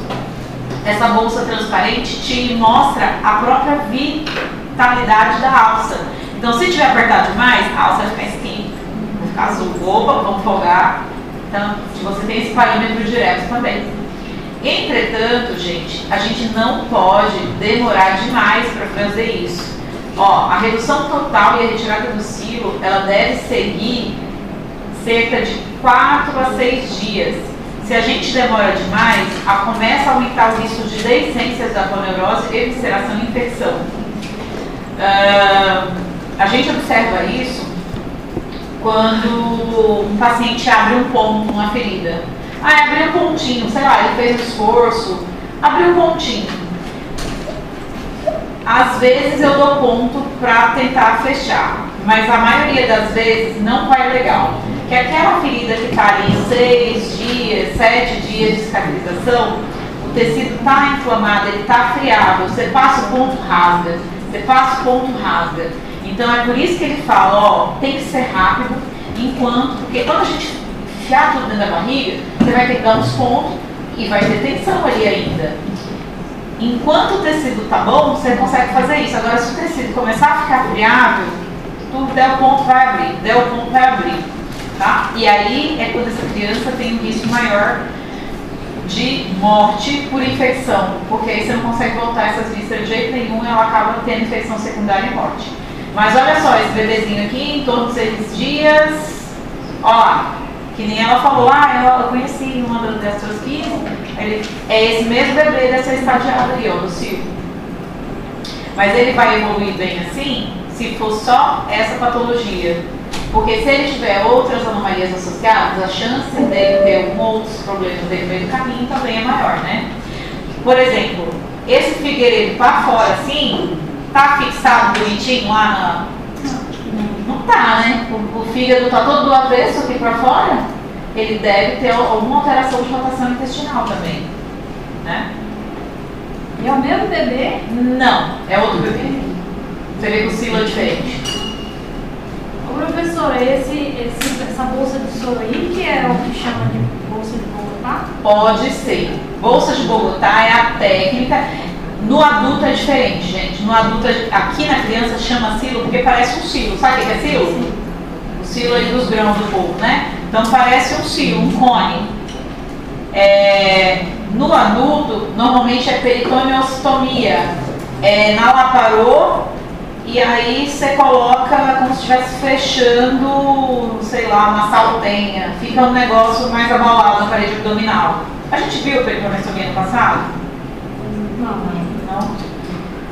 essa bolsa transparente te mostra a própria vitalidade da alça. Então, se tiver apertado demais, a alça vai ficar esquenta, vai ficar azul. Opa, vamos folgar. Então, você tem esse parâmetro direto também. Entretanto, gente, a gente não pode demorar demais para fazer isso. Ó, a redução total e a retirada do silo, ela deve seguir cerca de 4 a 6 dias. Se a gente demora demais, começa a aumentar o risco de deiscências da poneurose, evisceração e infecção. A gente observa isso quando um paciente abre um ponto, uma ferida. Abriu um pontinho, sei lá, ele fez um esforço, abriu um pontinho. Às vezes eu dou ponto para tentar fechar, mas a maioria das vezes não vai legal. Que aquela ferida que está ali em 6 dias, 7 dias de cicatrização, o tecido está inflamado, ele está friável, você passa o ponto, rasga, você passa o ponto, rasga. Então é por isso que ele fala, ó, tem que ser rápido, porque quando a gente enfiar tudo dentro da barriga, você vai ter que dar uns pontos e vai ter tensão ali ainda. Enquanto o tecido tá bom, você consegue fazer isso. Agora, se o tecido começar a ficar friável, tudo der o ponto vai abrir, der o ponto vai abrir, tá? E aí é quando essa criança tem um risco maior de morte por infecção, porque aí você não consegue voltar essas vísceras de jeito nenhum e ela acaba tendo infecção secundária e morte. Mas olha só, esse bebezinho aqui, em torno de 6 dias, ó lá, que nem ela falou, eu conheci uma das gastrosquias, é esse mesmo bebê dessa estadiada ali, ó, do cilo. Mas ele vai evoluir bem assim, se for só essa patologia. Porque se ele tiver outras anomalias associadas, a chance dele ter alguns outros problemas dentro do meio do caminho também é maior, né? Por exemplo, esse figueiredo para fora assim, tá fixado bonitinho lá na... Não tá, né? O fígado tá todo do avesso aqui para fora, ele deve ter alguma alteração de rotação intestinal também, né? E é o mesmo bebê? Não, é outro bebê. Você vê que o silo é diferente. Ô professora, essa bolsa de soro aí, que é o que chama de bolsa de Bogotá? Pode ser. Bolsa de Bogotá é a técnica. No adulto é diferente, gente. No adulto, aqui na criança chama silo porque parece um silo. Sabe o que é silo? Sim. O silo aí dos grãos do povo, né? Então parece um silo, um cone. No adulto, normalmente é peritoneostomia. Na laparô, e aí você coloca como se estivesse fechando, sei lá, uma saltenha. Fica um negócio mais abalado na parede abdominal. A gente viu peritoneostomia no passado? Não.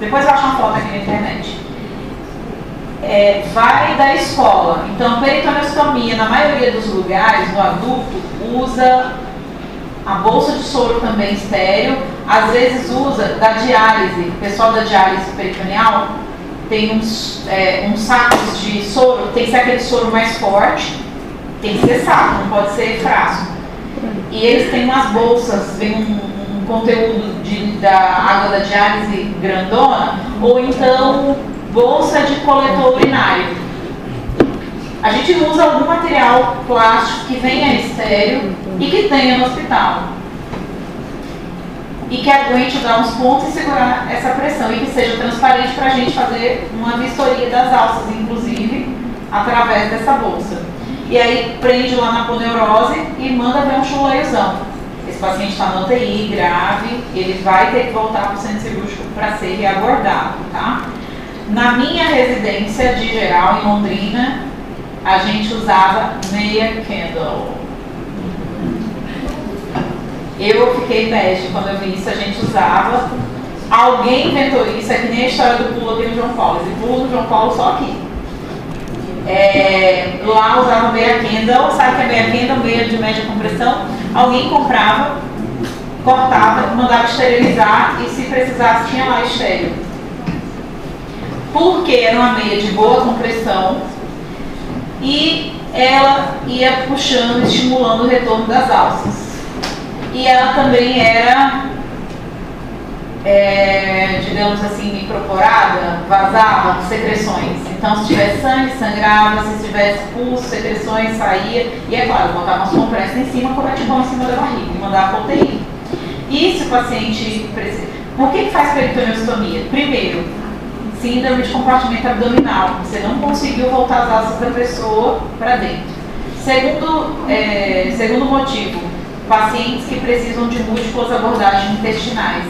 Depois eu acho uma foto aqui na internet. Vai da escola. Então, peritoneostomia, na maioria dos lugares, no adulto, usa a bolsa de soro também estéril. Às vezes usa da diálise. O pessoal da diálise peritoneal tem uns sacos de soro. Tem que ser aquele soro mais forte. Tem que ser saco, não pode ser frasco. E eles têm umas bolsas, vem um conteúdo da água da diálise grandona, ou então bolsa de coletor urinário. A gente usa algum material plástico que venha estéril e que tenha no hospital. E que aguente dar uns pontos e segurar essa pressão. E que seja transparente para a gente fazer uma vistoria das alças, inclusive, através dessa bolsa. E aí prende lá na poneurose e manda ver um chuleiozão. Esse paciente está na UTI, grave, ele vai ter que voltar para o centro cirúrgico para ser reabordado, tá? Na minha residência de geral, em Londrina, a gente usava meia candle. Eu fiquei bege quando eu vi isso, a gente usava. Alguém inventou isso, é que nem a história do pulo aqui no João Paulo. Esse pulo do João Paulo só aqui. Lá usava meia candle, sabe que é meia candle, meia de média compressão? Alguém comprava, cortava, mandava esterilizar e se precisasse tinha lá estéril. Porque era uma meia de boa compressão e ela ia puxando, estimulando o retorno das alças. E ela também era, digamos assim, microporada, vazava secreções. Então, se tivesse sangue, sangrava, se tivesse pulso, secreções, saía. E é claro, botava umas compressas em cima, cobertibão em cima da barriga e mandava para UTI. E se o paciente precisa... Por que faz peritoneostomia? Primeiro, síndrome de compartimento abdominal. Você não conseguiu voltar as alças da pessoa para dentro. Segundo motivo, pacientes que precisam de múltiplas abordagens intestinais.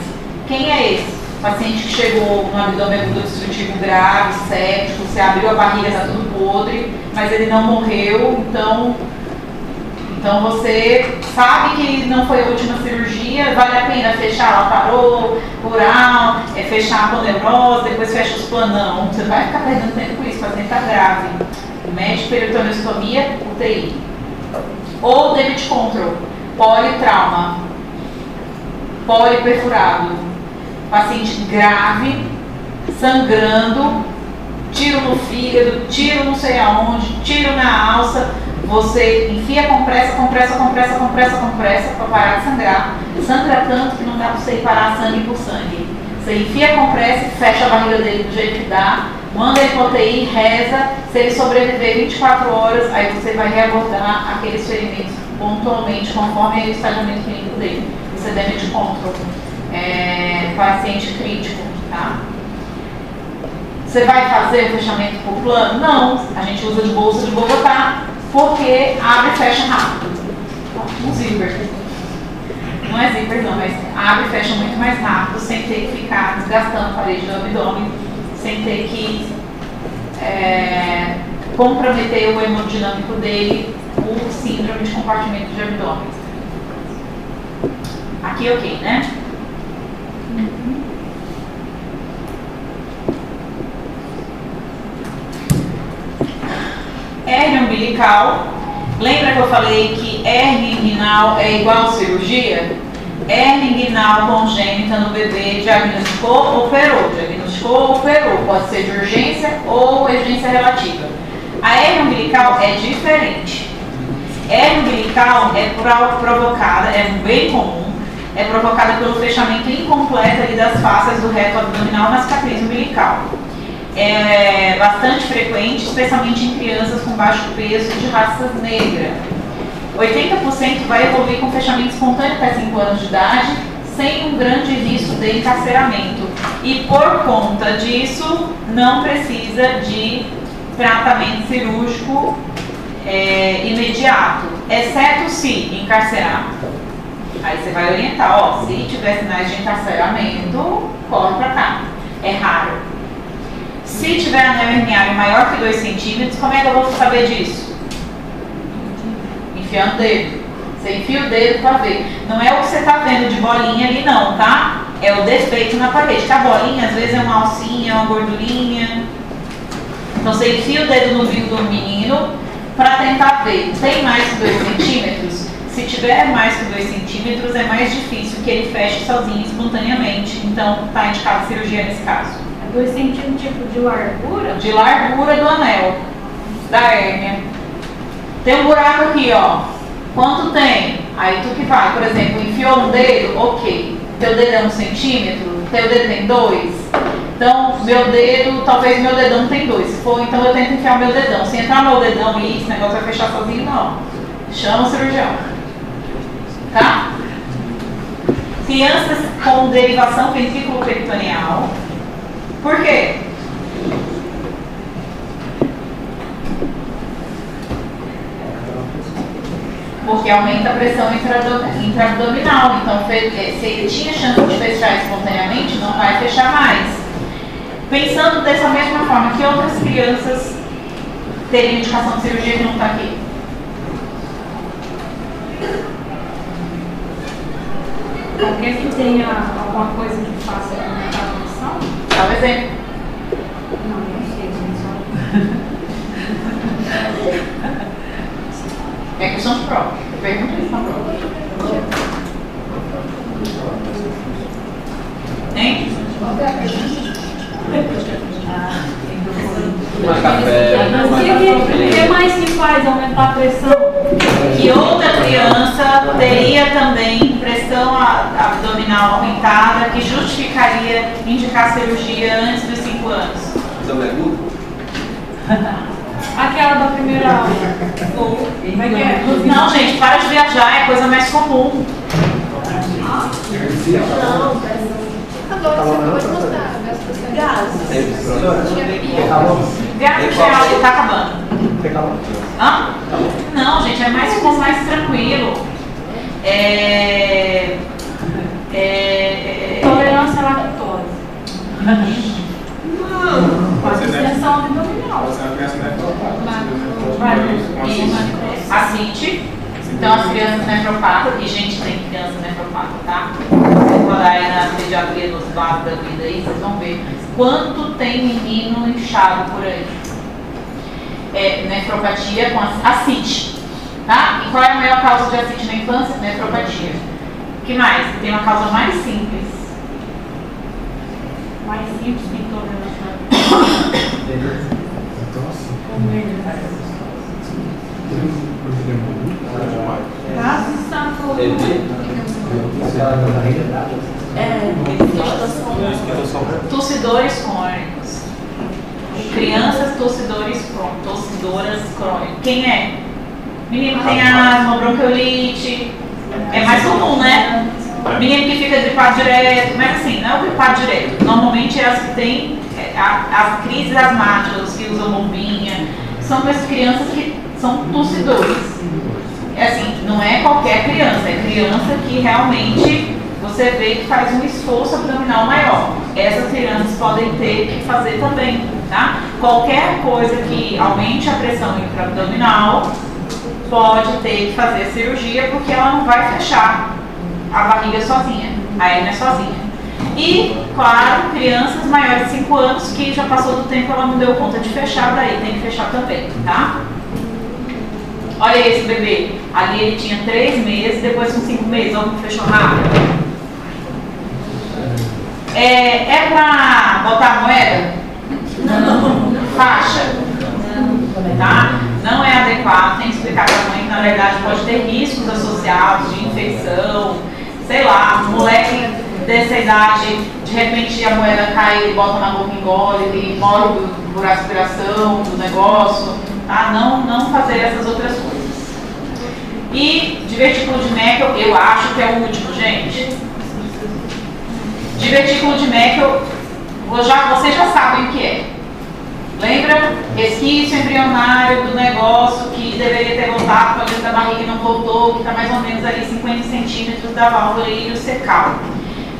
Quem é esse? Paciente que chegou no abdômen agudo obstrutivo grave, séptico, você abriu a barriga, está tudo podre, mas ele não morreu, então você sabe que não foi a última cirurgia, vale a pena fechar lá, parou, curar, fechar a poneurose, depois fecha os planos. Não, você vai ficar perdendo tempo com isso, o paciente está grave. Médico, peritoneostomia, UTI. Ou damage control, politrauma, poliperfurado. Paciente grave, sangrando, tiro no fígado, tiro não sei aonde, tiro na alça, você enfia compressa para parar de sangrar. Sangra tanto que não dá para você parar sangue por sangue. Você enfia a compressa e fecha a barriga dele do jeito que dá, manda ele para UTI, reza, se ele sobreviver 24 horas, aí você vai reabordar aqueles ferimentos pontualmente, conforme o estadiamento clínico dele. Isso é damage control. Paciente crítico, tá? Você vai fazer o fechamento por plano? Não, a gente usa de bolsa de Bogotá, porque abre e fecha rápido. Um zíper. Não é zíper não, mas abre e fecha muito mais rápido, sem ter que ficar desgastando a parede do abdômen, sem ter que comprometer o hemodinâmico dele por síndrome de compartimento de abdômen. Aqui ok, né? Hérnia umbilical. Lembra que eu falei que hérnia inguinal é igual cirurgia? Hérnia inguinal congênita no bebê diagnosticou ou operou. Diagnosticou ou operou. Pode ser de urgência ou urgência relativa. A hérnia umbilical é diferente. Hérnia umbilical é provocada, é bem comum, é provocada pelo fechamento incompleto ali das faces do reto abdominal na cicatriz umbilical. É bastante frequente, especialmente em crianças com baixo peso de raça negra. 80% vai evoluir com fechamento espontâneo até 5 anos de idade, sem um grande risco de encarceramento. E por conta disso, não precisa de tratamento cirúrgico imediato, exceto se encarcerar. Aí você vai orientar, ó, se tiver sinais de encarceramento, corre pra cá. É raro. Se tiver anel herniário maior que 2 centímetros, como é que eu vou saber disso? Enfiando o dedo. Você enfia o dedo para ver. Não é o que você está vendo de bolinha ali não, tá? É o defeito na parede. Que a bolinha às vezes é uma alcinha, uma gordurinha. Então você enfia o dedo no umbigo do menino para tentar ver. Tem mais que 2 centímetros? Se tiver mais que 2 centímetros, é mais difícil que ele feche sozinho, espontaneamente. Então está indicada cirurgia nesse caso. 2 centímetros tipo de largura? De largura do anel, da hérnia. Tem um buraco aqui, ó. Quanto tem? Aí tu que vai, por exemplo, enfiou um dedo, ok. Teu dedo é 1 centímetro, teu dedo tem 2. Então, meu dedo, talvez meu dedão tem 2. Se for, então eu tento enfiar o meu dedão. Se entrar meu dedão e esse negócio vai fechar sozinho, não. Chama o cirurgião. Tá? Crianças com derivação ventrículo-peritoneal. Por quê? Porque aumenta a pressão intraabdominal. Então, se ele tinha chance de fechar espontaneamente, não vai fechar mais. Pensando dessa mesma forma, que outras crianças teriam indicação de cirurgia que não está aqui? Qualquer que tenha alguma coisa que faça aumentar a pressão? Dá um exemplo. Não sei, gente. É questão de prova. Eu pergunto isso na prova. Hein? O que mais que faz aumentar a pressão? Que outra criança teria também pressão abdominal aumentada que justificaria indicar cirurgia antes dos 5 anos? Aquela da primeira aula. Não, gente, para de viajar, é coisa mais comum. Não, agora você pode mostrar. Viagem geral, ele tá acabando. Hã? Não, gente, é mais trancquilo. Tolerância à lactose. Pode ser tensão abdominal. Pode ser uma criança nefropata. Acite. Então, as crianças nefropatas, e gente tem criança nefropata, tá? Você for aí na pediatria, nos lados da vida aí, vocês vão ver quanto tem menino inchado por aí. Nefropatia com ascite, tá? E qual é a maior causa de ascite na infância? Nefropatia. O que mais? Tem uma causa mais simples. Mais simples que intolerância. Tossidores crônicos. Crianças tossidoras crônicas. Quem é? Menino que tem asma, bronquiolite. É mais comum, né? Menino que fica gripado direto. Mas assim, não é o gripado direto. Normalmente é as que tem as crises asmáticas, que usam bombinha. São essas crianças que são tossidores. Assim, não é qualquer criança, é criança que realmente você vê que faz um esforço abdominal maior. Essas crianças podem ter que fazer também, tá? Qualquer coisa que aumente a pressão intra-abdominal pode ter que fazer a cirurgia, porque ela não vai fechar a barriga sozinha, a hérnia sozinha. E, claro, crianças maiores de 5 anos que já passou do tempo, ela não deu conta de fechar, daí tem que fechar também, tá? Olha esse bebê, ali ele tinha 3 meses, depois com 5 meses, olha como fechou rápido. É pra botar moeda? Não. Faixa? Não. Tá? Não é adequado, tem que explicar pra mãe que na verdade pode ter riscos associados de infecção, sei lá, moleque dessa idade, de repente a moeda cai, ele bota na boca, engole, ele molha por aspiração do negócio, tá? Não fazer essas outras coisas. E divertículo de Meckel, eu acho que é o último, gente. Divertículo de Meckel, vocês já sabem o que é. Lembra? Resquício embrionário do negócio que deveria ter voltado para dentro da barriga e não voltou, que está mais ou menos ali 50 centímetros da válvula iliocecal.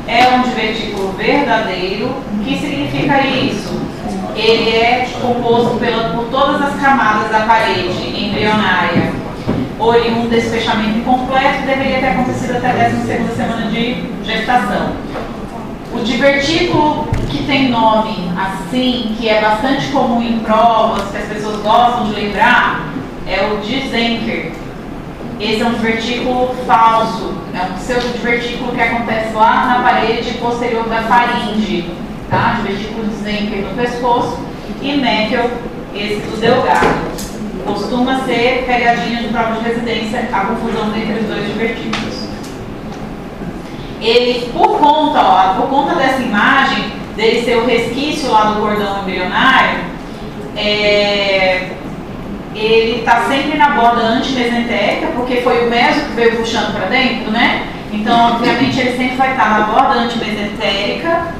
É um divertículo verdadeiro. O que significa isso? Ele é composto por todas as camadas da parede embrionária, oriundo desse fechamento incompleto, deveria ter acontecido até a 12ª semana de gestação. O divertículo que tem nome assim, que é bastante comum em provas, que as pessoas gostam de lembrar, é o de Zenker. Esse é um divertículo falso, é um pseudodivertículo que acontece lá na parede posterior da faringe, tá? Divertículo de Zenker no pescoço, e Meckel, esse do delgado. Costuma ser pegadinha de prova de residência a confusão entre os dois divertículos. Ele, por conta dessa imagem, dele ser o resquício lá do cordão embrionário, ele está sempre na borda antimesentérica, porque foi o meso que veio puxando para dentro, né? Então, obviamente, ele sempre vai estar na borda antimesentérica,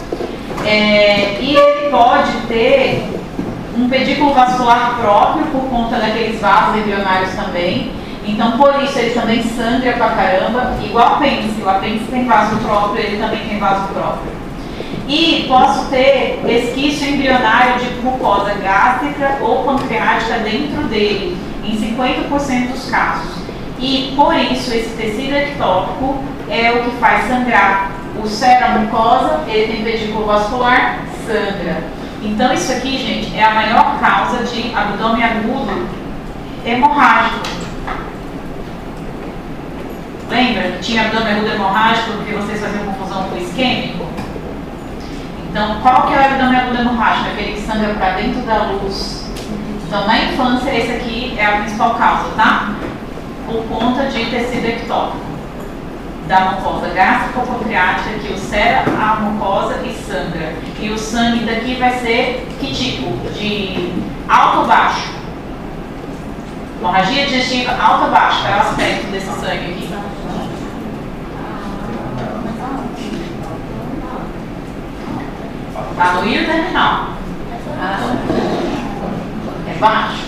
e ele pode ter um pedículo vascular próprio por conta daqueles vasos embrionários também. Então, por isso, ele também sangra pra caramba, igual o apêndice. O apêndice tem vaso próprio, ele também tem vaso próprio. E posso ter resquício embrionário de mucosa gástrica ou pancreática dentro dele, em 50% dos casos. E, por isso, esse tecido ectópico é o que faz sangrar. O cero, a mucosa, ele tem pedículo vascular, sangra. Então, isso aqui, gente, é a maior causa de abdômen agudo hemorrágico. Lembra que tinha abdômen agudo hemorrágico porque vocês faziam confusão com o isquêmico? Então, qual que é o abdômen agudo hemorrágico? Aquele que sangra para dentro da luz. Então, na infância, esse aqui é a principal causa, tá? Por conta de tecido ectópico da mucosa gástrica ou pancreática, que ulcera a mucosa e sangra. E o sangue daqui vai ser que tipo? De alto ou baixo? Hemorragia digestiva alto ou baixo? Qual é o aspecto desse sangue aqui? Está no hilo terminal. É baixo.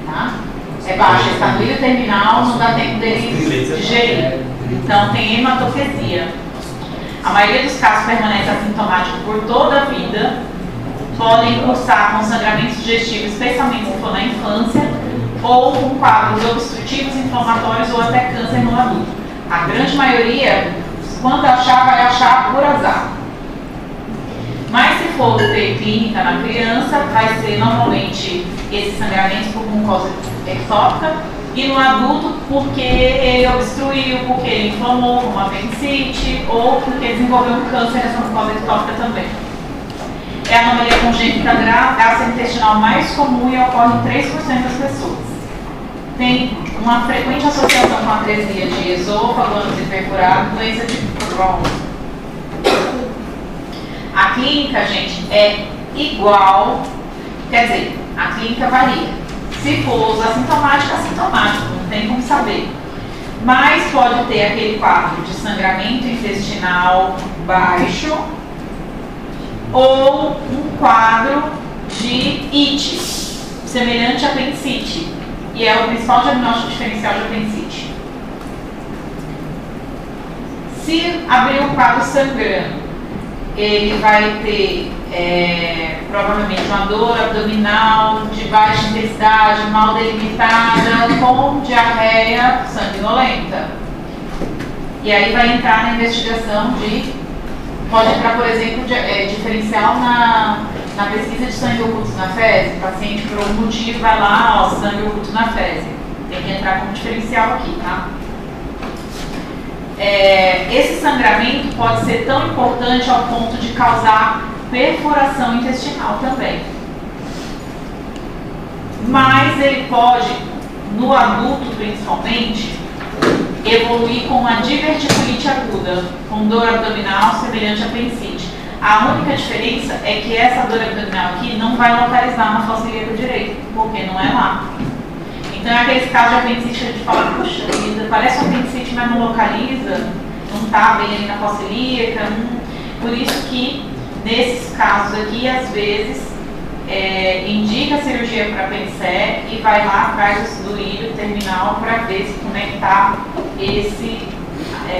Tá? É baixo, está no hilo terminal, não dá tempo dele digerir. Então, tem hematopenia. A maioria dos casos permanece assintomático por toda a vida, podem cursar com sangramento digestivo, especialmente se for na infância, ou com quadros obstrutivos, inflamatórios ou até câncer no adulto. A grande maioria, quando achar, vai achar por azar. Mas se for ter clínica na criança, vai ser normalmente esse sangramento por mucosa ectópica, e no adulto porque ele obstruiu, porque ele inflamou, como apendicite, ou porque desenvolveu um câncer nessa mucosa ectópica também. É a anomalia congênita gastrointestinal mais comum e ocorre em 3% das pessoas. Tem uma frequente associação com a atresia de esôfago, ânus e perfurado, doença de Crohn. A clínica, gente, é igual, quer dizer, a clínica varia. Se for assintomático, assintomático, não tem como saber. Mas pode ter aquele quadro de sangramento intestinal baixo ou um quadro de ite, semelhante a apendicite. E é o principal diagnóstico diferencial de apendicite. Se abrir o quadro sangrando, ele vai ter provavelmente uma dor abdominal de baixa intensidade, mal delimitada, com diarreia sanguinolenta. E aí vai entrar na investigação pode entrar, por exemplo, diferencial na pesquisa de sangue oculto na fezes. O paciente, por algum motivo, vai lá, sangue oculto na fezes. Tem que entrar como diferencial aqui, tá? Esse sangramento pode ser tão importante ao ponto de causar perfuração intestinal também. Mas ele pode, no adulto principalmente, evoluir com uma diverticulite aguda, com dor abdominal semelhante a apendicite. A única diferença é que essa dor abdominal aqui não vai localizar na fossa ilíaca direita, porque não é lá. Então é aqueles casos de apendicite que a gente fala, puxa vida, parece um apendicite, mas não localiza, não está bem ali na fossa ilíaca. Por isso que, nesses casos aqui, às vezes, indica a cirurgia para apendicite e vai lá atrás do ilho terminal para ver como é que está esse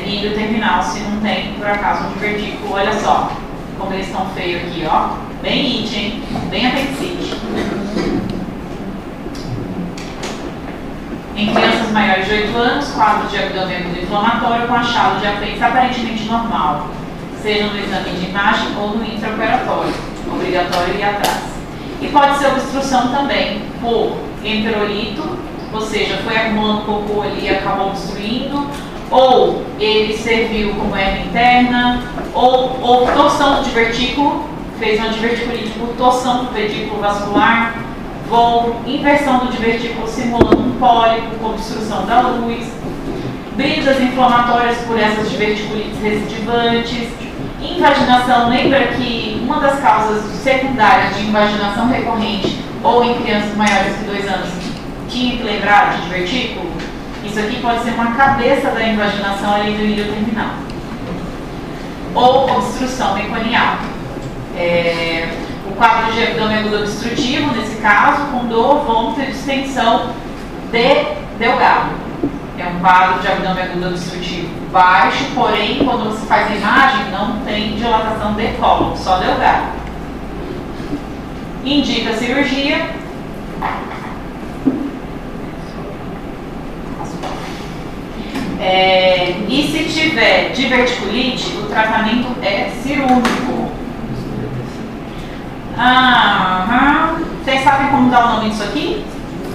ilho terminal, se não tem, por acaso, um divertículo. Olha só como eles estão feios aqui, ó. Bem it, hein? Bem apendicite. Em crianças maiores de 8 anos, quadro de abdômen agudo inflamatório com achado de apêndice aparentemente normal, seja no exame de imagem ou no intraoperatório, obrigatório ir atrás. E pode ser obstrução também por enterolito, ou seja, foi acumulando cocô ali e acabou obstruindo, ou ele serviu como hernia interna, ou torção do divertículo, fez uma diverticulite por torção do pedículo vascular, ou inversão do divertículo simulando um pólipo com obstrução da luz, bridas inflamatórias por essas diverticulites recidivantes, invaginação. Lembra que uma das causas secundárias de invaginação recorrente ou em crianças maiores de 2 anos tinha que lembrar de divertículo? Isso aqui pode ser uma cabeça da invaginação ali do ilho terminal. Ou obstrução meconial. O quadro de abdômen agudo obstrutivo, nesse caso, com dor, vômito e distensão delgado. É um quadro de abdômen agudo obstrutivo baixo, porém, quando você faz a imagem, não tem dilatação de cólon, só delgado. Indica cirurgia. E se tiver diverticulite, o tratamento é cirúrgico. Vocês sabem como dar o nome disso aqui?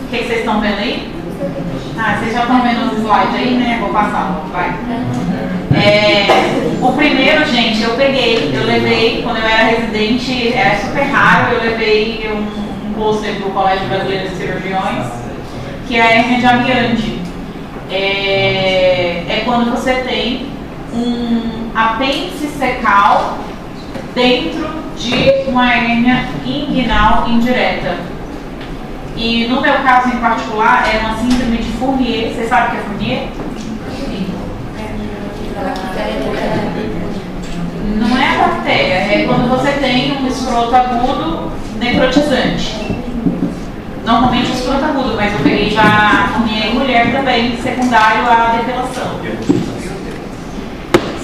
O que vocês estão vendo aí? Vocês já estão vendo os slides aí, né? Vou passar, vai. O primeiro, gente, eu levei, quando eu era residente, era super raro, eu levei um pôster do Colégio Brasileiro de Cirurgiões, que é a hérnia de Amiande. É quando você tem um apêndice secal dentro de uma hérnia inguinal indireta. E no meu caso em particular, é uma síndrome de Fournier. Você sabe o que é Fournier? Não é a bactéria, é quando você tem um escroto agudo necrotizante. Normalmente o escroto agudo, mas eu peguei já a Fournier em mulher também, secundário à depilação.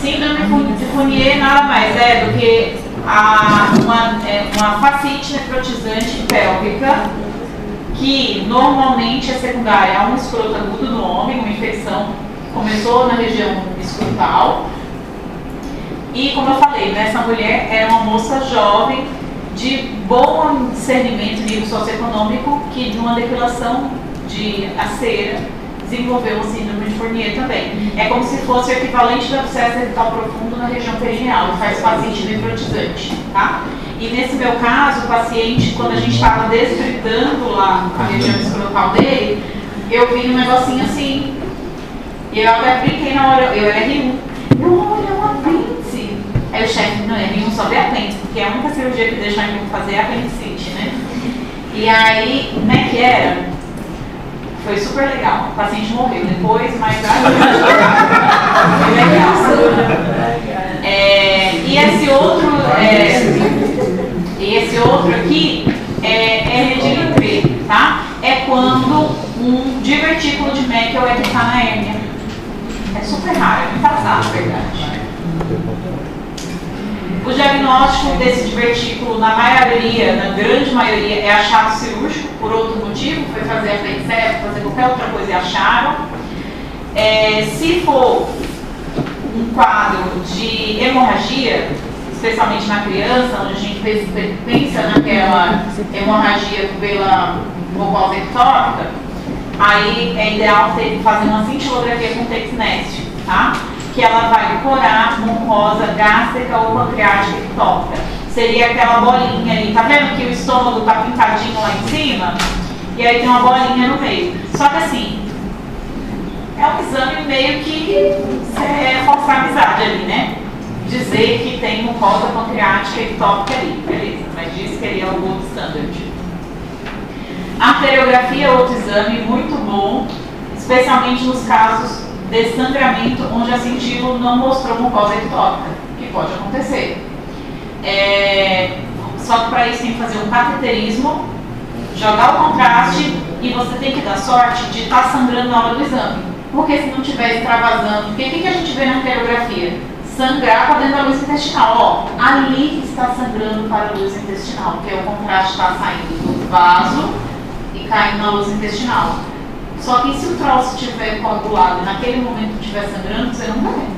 Síndrome de Fournier nada mais é do que uma fascite necrotizante pélvica que normalmente é secundária a um escroto agudo no homem, uma infecção começou na região escrotal. E como eu falei, né, essa mulher era uma moça jovem de bom discernimento, nível socioeconômico, que numa depilação de a cera desenvolveu o síndrome de Fournier também. É como se fosse o equivalente do abscesso retal profundo na região perineal, faz paciente necrotizante, tá? E nesse meu caso, o paciente, quando a gente estava desbridando lá a região escrotal dele, eu vi um negocinho assim, e eu até brinquei na hora, eu era R1, olha, é um apêndice. Aí o chefe, não, R1 só vê apêndice, porque a única cirurgia que deixa R1 fazer é apendicite, né? E aí, como é que era? Foi super legal. O paciente morreu depois, mas foi legal. E esse outro aqui é Redilitré, tá? É quando um divertículo de Meckel é que está na hérnia. É super raro, é muito azar, na verdade. O diagnóstico desse divertículo, na maioria, na grande maioria, é achado cirúrgico, por outro motivo, foi fazer a apendicectomia, fazer qualquer outra coisa e acharam. Se for um quadro de hemorragia, especialmente na criança, onde a gente pensa naquela hemorragia pela mucosa ectópica, aí é ideal fazer uma cintilografia com texnécio, tá? Que ela vai corar mucosa gástrica ou pancreática ectópica. Seria aquela bolinha ali, tá vendo que o estômago tá pintadinho lá em cima? E aí tem uma bolinha no meio. Só que assim, é um exame meio que forçar a amizade ali, né? Dizer que tem mucosa pancreática ectópica ali, beleza, mas diz que ele é o gold standard. A arteriografia é outro exame muito bom, especialmente nos casos de sangramento onde a cintilo não mostrou mucosa ectópica, que pode acontecer. Só que para isso tem que fazer um cateterismo, jogar o contraste e você tem que dar sorte de estar sangrando na hora do exame. Porque se não estiver extravasando, porque o que a gente vê na arteriografia? Sangrar para dentro da luz intestinal. Ó, ali está sangrando para a luz intestinal, porque o contraste está saindo do vaso e caindo na luz intestinal. Só que se o troço estiver coagulado e naquele momento estiver sangrando, você não vai ver.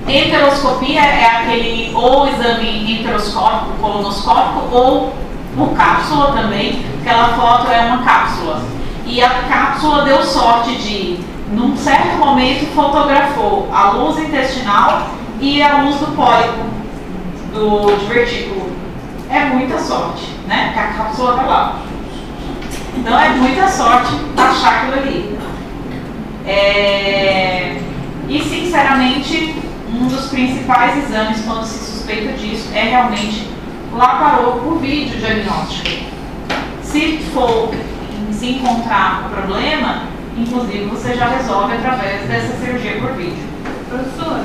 Enteroscopia é aquele ou exame enteroscópico, colonoscópico, ou por cápsula também. Aquela foto é uma cápsula. E a cápsula deu sorte de, num certo momento, fotografou a luz intestinal e a luz do pólipo, do divertículo. É muita sorte, né? Que a cápsula está lá. Então é muita sorte achar aquilo ali. E sinceramente, um dos principais exames quando se suspeita disso é realmente laparou por vídeo diagnóstico. Se for se encontrar o problema, inclusive você já resolve através dessa cirurgia por vídeo. Professora,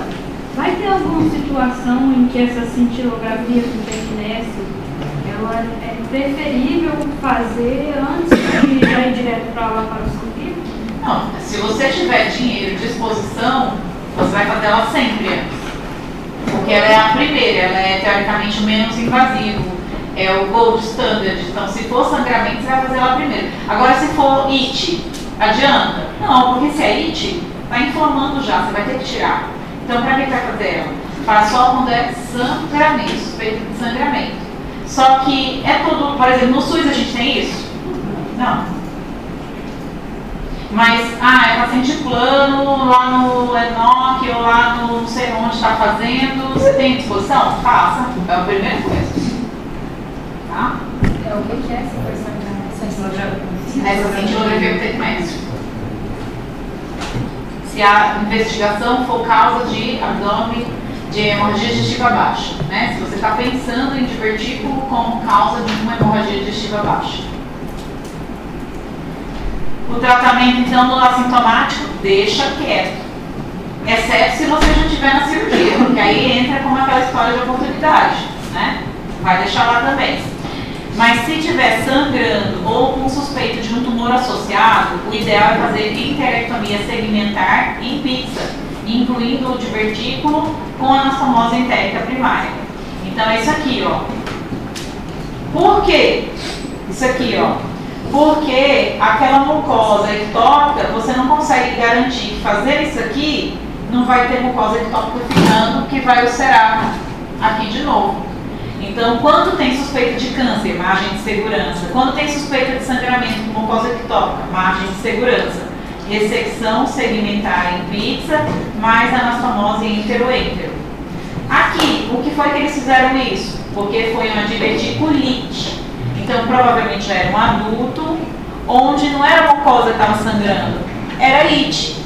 vai ter alguma situação em que essa cintilografia com tecnésio ela é preferível fazer antes de já ir direto para a laparoscopia? Não, se você tiver dinheiro e disposição, você vai fazer ela sempre antes. Porque ela é a primeira, ela é teoricamente menos invasivo. É o gold standard, então se for sangramento, você vai fazer ela primeiro. Agora, se for IT, adianta? Não, porque se é IT, está inflamando já, você vai ter que tirar. Então, para que vai fazer ela? Faz só quando é sangramento, suspeita de sangramento. Só que é tudo, por exemplo, no SUS a gente tem isso? Não. Mas, é paciente plano, lá no ENOC ou lá no não sei onde está fazendo, você tem disposição? Faça, é o primeiro coisa. Tá? O que é essa cintilografia? Essa cintilografia com tecnésio. Se a investigação for causa de abdômen, de hemorragia digestiva baixa, né? Se você está pensando em divertículo como causa de uma hemorragia digestiva baixa. O tratamento, então, do assintomático, deixa quieto. Exceto se você já estiver na cirurgia, porque aí entra como aquela história de oportunidade, né? Vai deixar lá também. Mas se estiver sangrando ou com suspeito de um tumor associado, o ideal é fazer enterectomia segmentar em pizza, incluindo o divertículo com anastomose entérica primária. Então é isso aqui, ó. Por quê? Isso aqui, ó. Porque aquela mucosa ectópica, você não consegue garantir que fazer isso aqui não vai ter mucosa ectópica ficando, que vai ulcerar aqui de novo. Então, quando tem suspeita de câncer, margem de segurança. Quando tem suspeita de sangramento com mucosa ectópica, margem de segurança. Ressecção segmentar em pizza, mais anastomose ínfero-êntero. Aqui, o que foi que eles fizeram isso? Porque foi uma diverticulite. Então, provavelmente já era um adulto, onde não era a mucosa que estava sangrando, era it,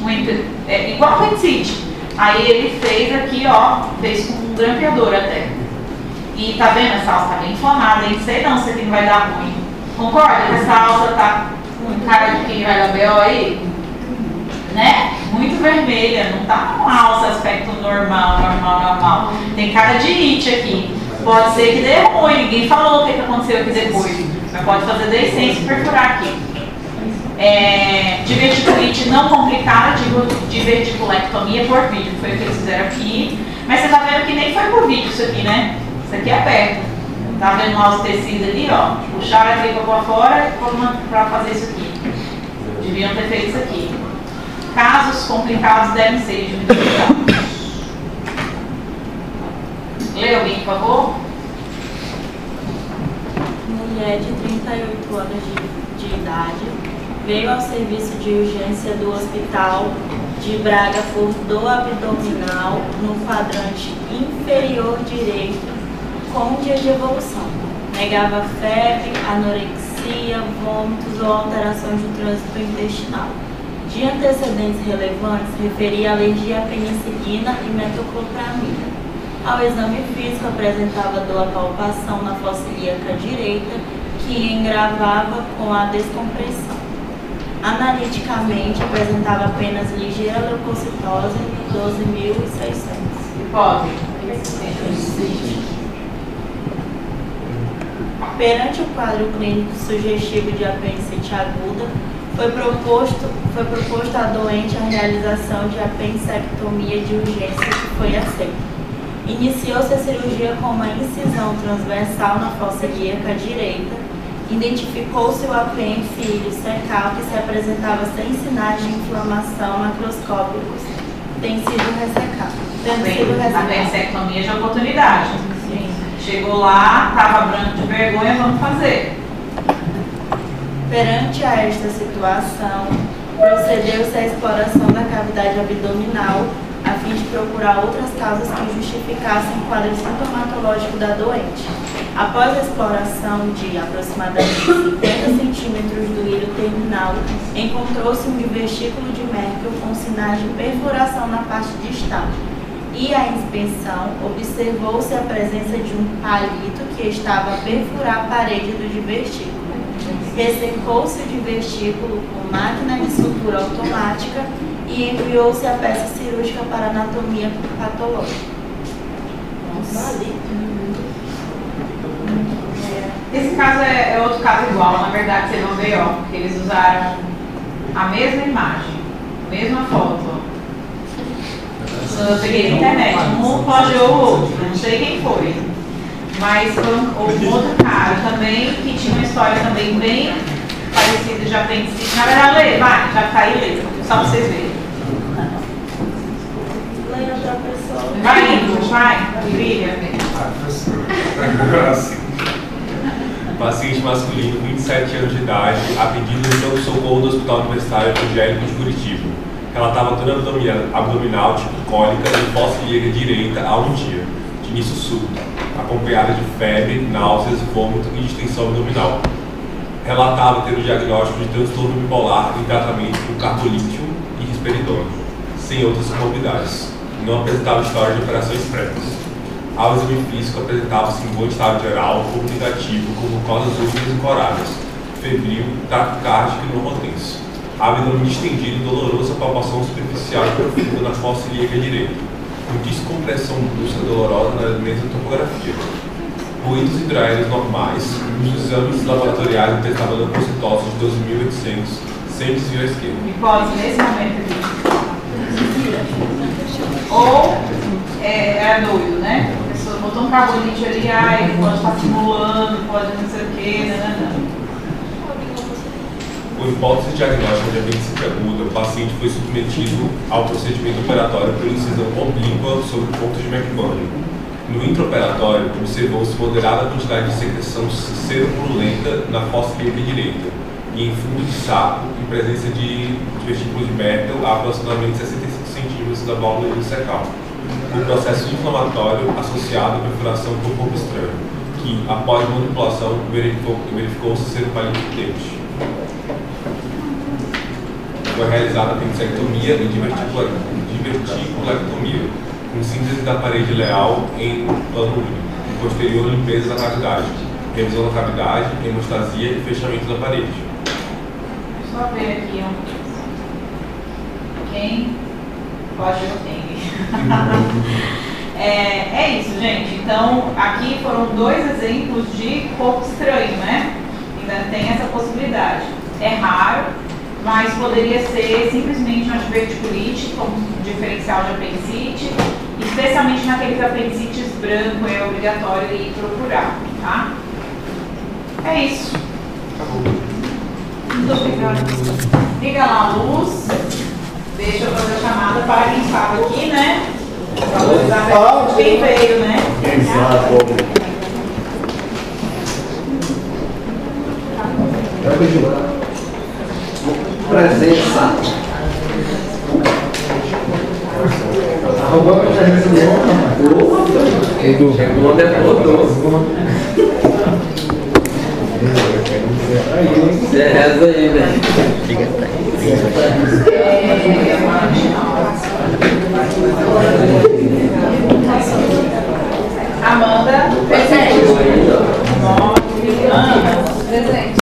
igual a apendicite. Aí ele fez aqui, ó, fez com um grampeador até. E tá vendo, essa alça tá bem inflamada, hein? Sei não, isso aqui não vai dar ruim. Concorda que essa alça tá com cara de quem vai dar B.O. aí? Né? Muito vermelha, não tá com alça aspecto normal. Tem cara de it aqui. Pode ser que dê ruim, ninguém falou o que aconteceu aqui depois. Mas pode fazer descenso e perfurar aqui. Diverticulite não complicada, diverticulectomia por vídeo, foi o que eles fizeram aqui. Mas você tá vendo que nem foi por vídeo isso aqui, né? Isso aqui é aberto. Tá vendo lá os tecidos ali, ó? Puxaram a tripa pra fora pra fazer isso aqui. Deviam ter feito isso aqui. Casos complicados devem ser identificados. Lê alguém, por favor. Mulher de 38 anos de idade veio ao serviço de urgência do hospital de Braga por dor abdominal no quadrante inferior direito com dia de evolução. Negava febre, anorexia, vômitos ou alterações do trânsito intestinal. De antecedentes relevantes, referia alergia à penicilina e metoclopramida. Ao exame físico, apresentava dor à palpação na fossa ilíaca direita, que engravava com a descompressão. Analiticamente, apresentava apenas ligeira leucocitose, 12.600. Hipótese. Perante o quadro clínico sugestivo de apendicite aguda, foi proposto à doente a realização de apendicectomia de urgência, que foi aceita. Iniciou-se a cirurgia com uma incisão transversal na fossa ilíaca direita. Identificou-se o apêndice iliocecal, que se apresentava sem sinais de inflamação macroscópicos, tem sido ressecado. A apendicectomia de oportunidade. Sim. Chegou lá, estava branco de vergonha, vamos fazer. Perante a esta situação, procedeu-se à exploração da cavidade abdominal, a fim de procurar outras causas que justificassem o quadro sintomatológico da doente. Após a exploração de aproximadamente 50 centímetros do ilho terminal, encontrou-se um divertículo de Merkel com sinais de perfuração na parte distal. E a inspeção, observou-se a presença de um palito que estava a perfurar a parede do divertículo. Ressecou-se o divertículo com máquina de sutura automática e enviou-se a peça cirúrgica para anatomia patológica. Esse caso é outro caso igual, na verdade vocês vão ver, ó, porque eles usaram a mesma imagem, a mesma foto. Eu peguei na internet, um plagiou o outro, não sei quem foi. Mas foi um outro cara também, que tinha uma história também bem parecida de apendicite. Na verdade, lê, vai, já tá aí, lê, só pra vocês verem. Lê outra pessoa. Vai indo, vai, brilha. Paciente masculino, 27 anos de idade, a pedido de pronto-socorro do Hospital Universitário Evangélico de Curitiba. Relatava dor abdominal, tipo cólica, e fossa ilíaca direita há um dia, de início súbito, acompanhada de febre, náuseas, vômito e distensão abdominal. Relatava ter o diagnóstico de transtorno bipolar em tratamento com carbolítio e risperidona, sem outras comorbidades. Não apresentava história de operações prévias. Ao exame físico, apresentava-se em bom estado geral, comunicativo, com mucosas úmidas e coráveis, febril, taquicárdico e normotenso. Abdômen distendido e dolorosa palpação superficial e profunda na fossa ilíaca direita, com descompressão brusca dolorosa na elementrotopografia. Ruídos hidroaéreos normais, os exames laboratoriais atestavam leucocitose de 12.800, sem desvio à esquerda. Hipótese nesse momento aqui. é doido, né? A pessoa botou um carbonite ali, ele pode estar simulando, pode não sei o quê, Com hipótese diagnóstica de apendicite aguda, o paciente foi submetido ao procedimento operatório por incisão oblíqua sobre o ponto de McBurney. No intraoperatório, observou-se moderada quantidade de secreção seropurulenta na fossa ilíaca direita e em fundo de saco, em presença de vestíbulo de Merkel a aproximadamente 65 centímetros da válvula ileocecal. Um processo inflamatório associado à perfuração por corpo estranho, que, após manipulação, verificou-se ser um palito Foi realizada a apendicectomia e diverticulectomia, com síntese da parede leal em plano único, e posterior limpeza da cavidade, revisão da cavidade, hemostasia e fechamento da parede. Só ver aqui, ó. Quem pode eu tenho. É isso, gente. Então, aqui foram 2 exemplos de corpo estranho, né? Ainda tem essa possibilidade. É raro, mas poderia ser simplesmente uma diverticulite como diferencial de apendicite, especialmente naqueles apendicites brancos, é obrigatório ir procurar, tá? É isso. Muito obrigada. Liga lá a luz. Deixa eu fazer a chamada para quem estava aqui, né? Valorizar quem veio, né? Exato. Presença. Chegou onde é você reza aí, velho. Amanda, presente. Ana, presente.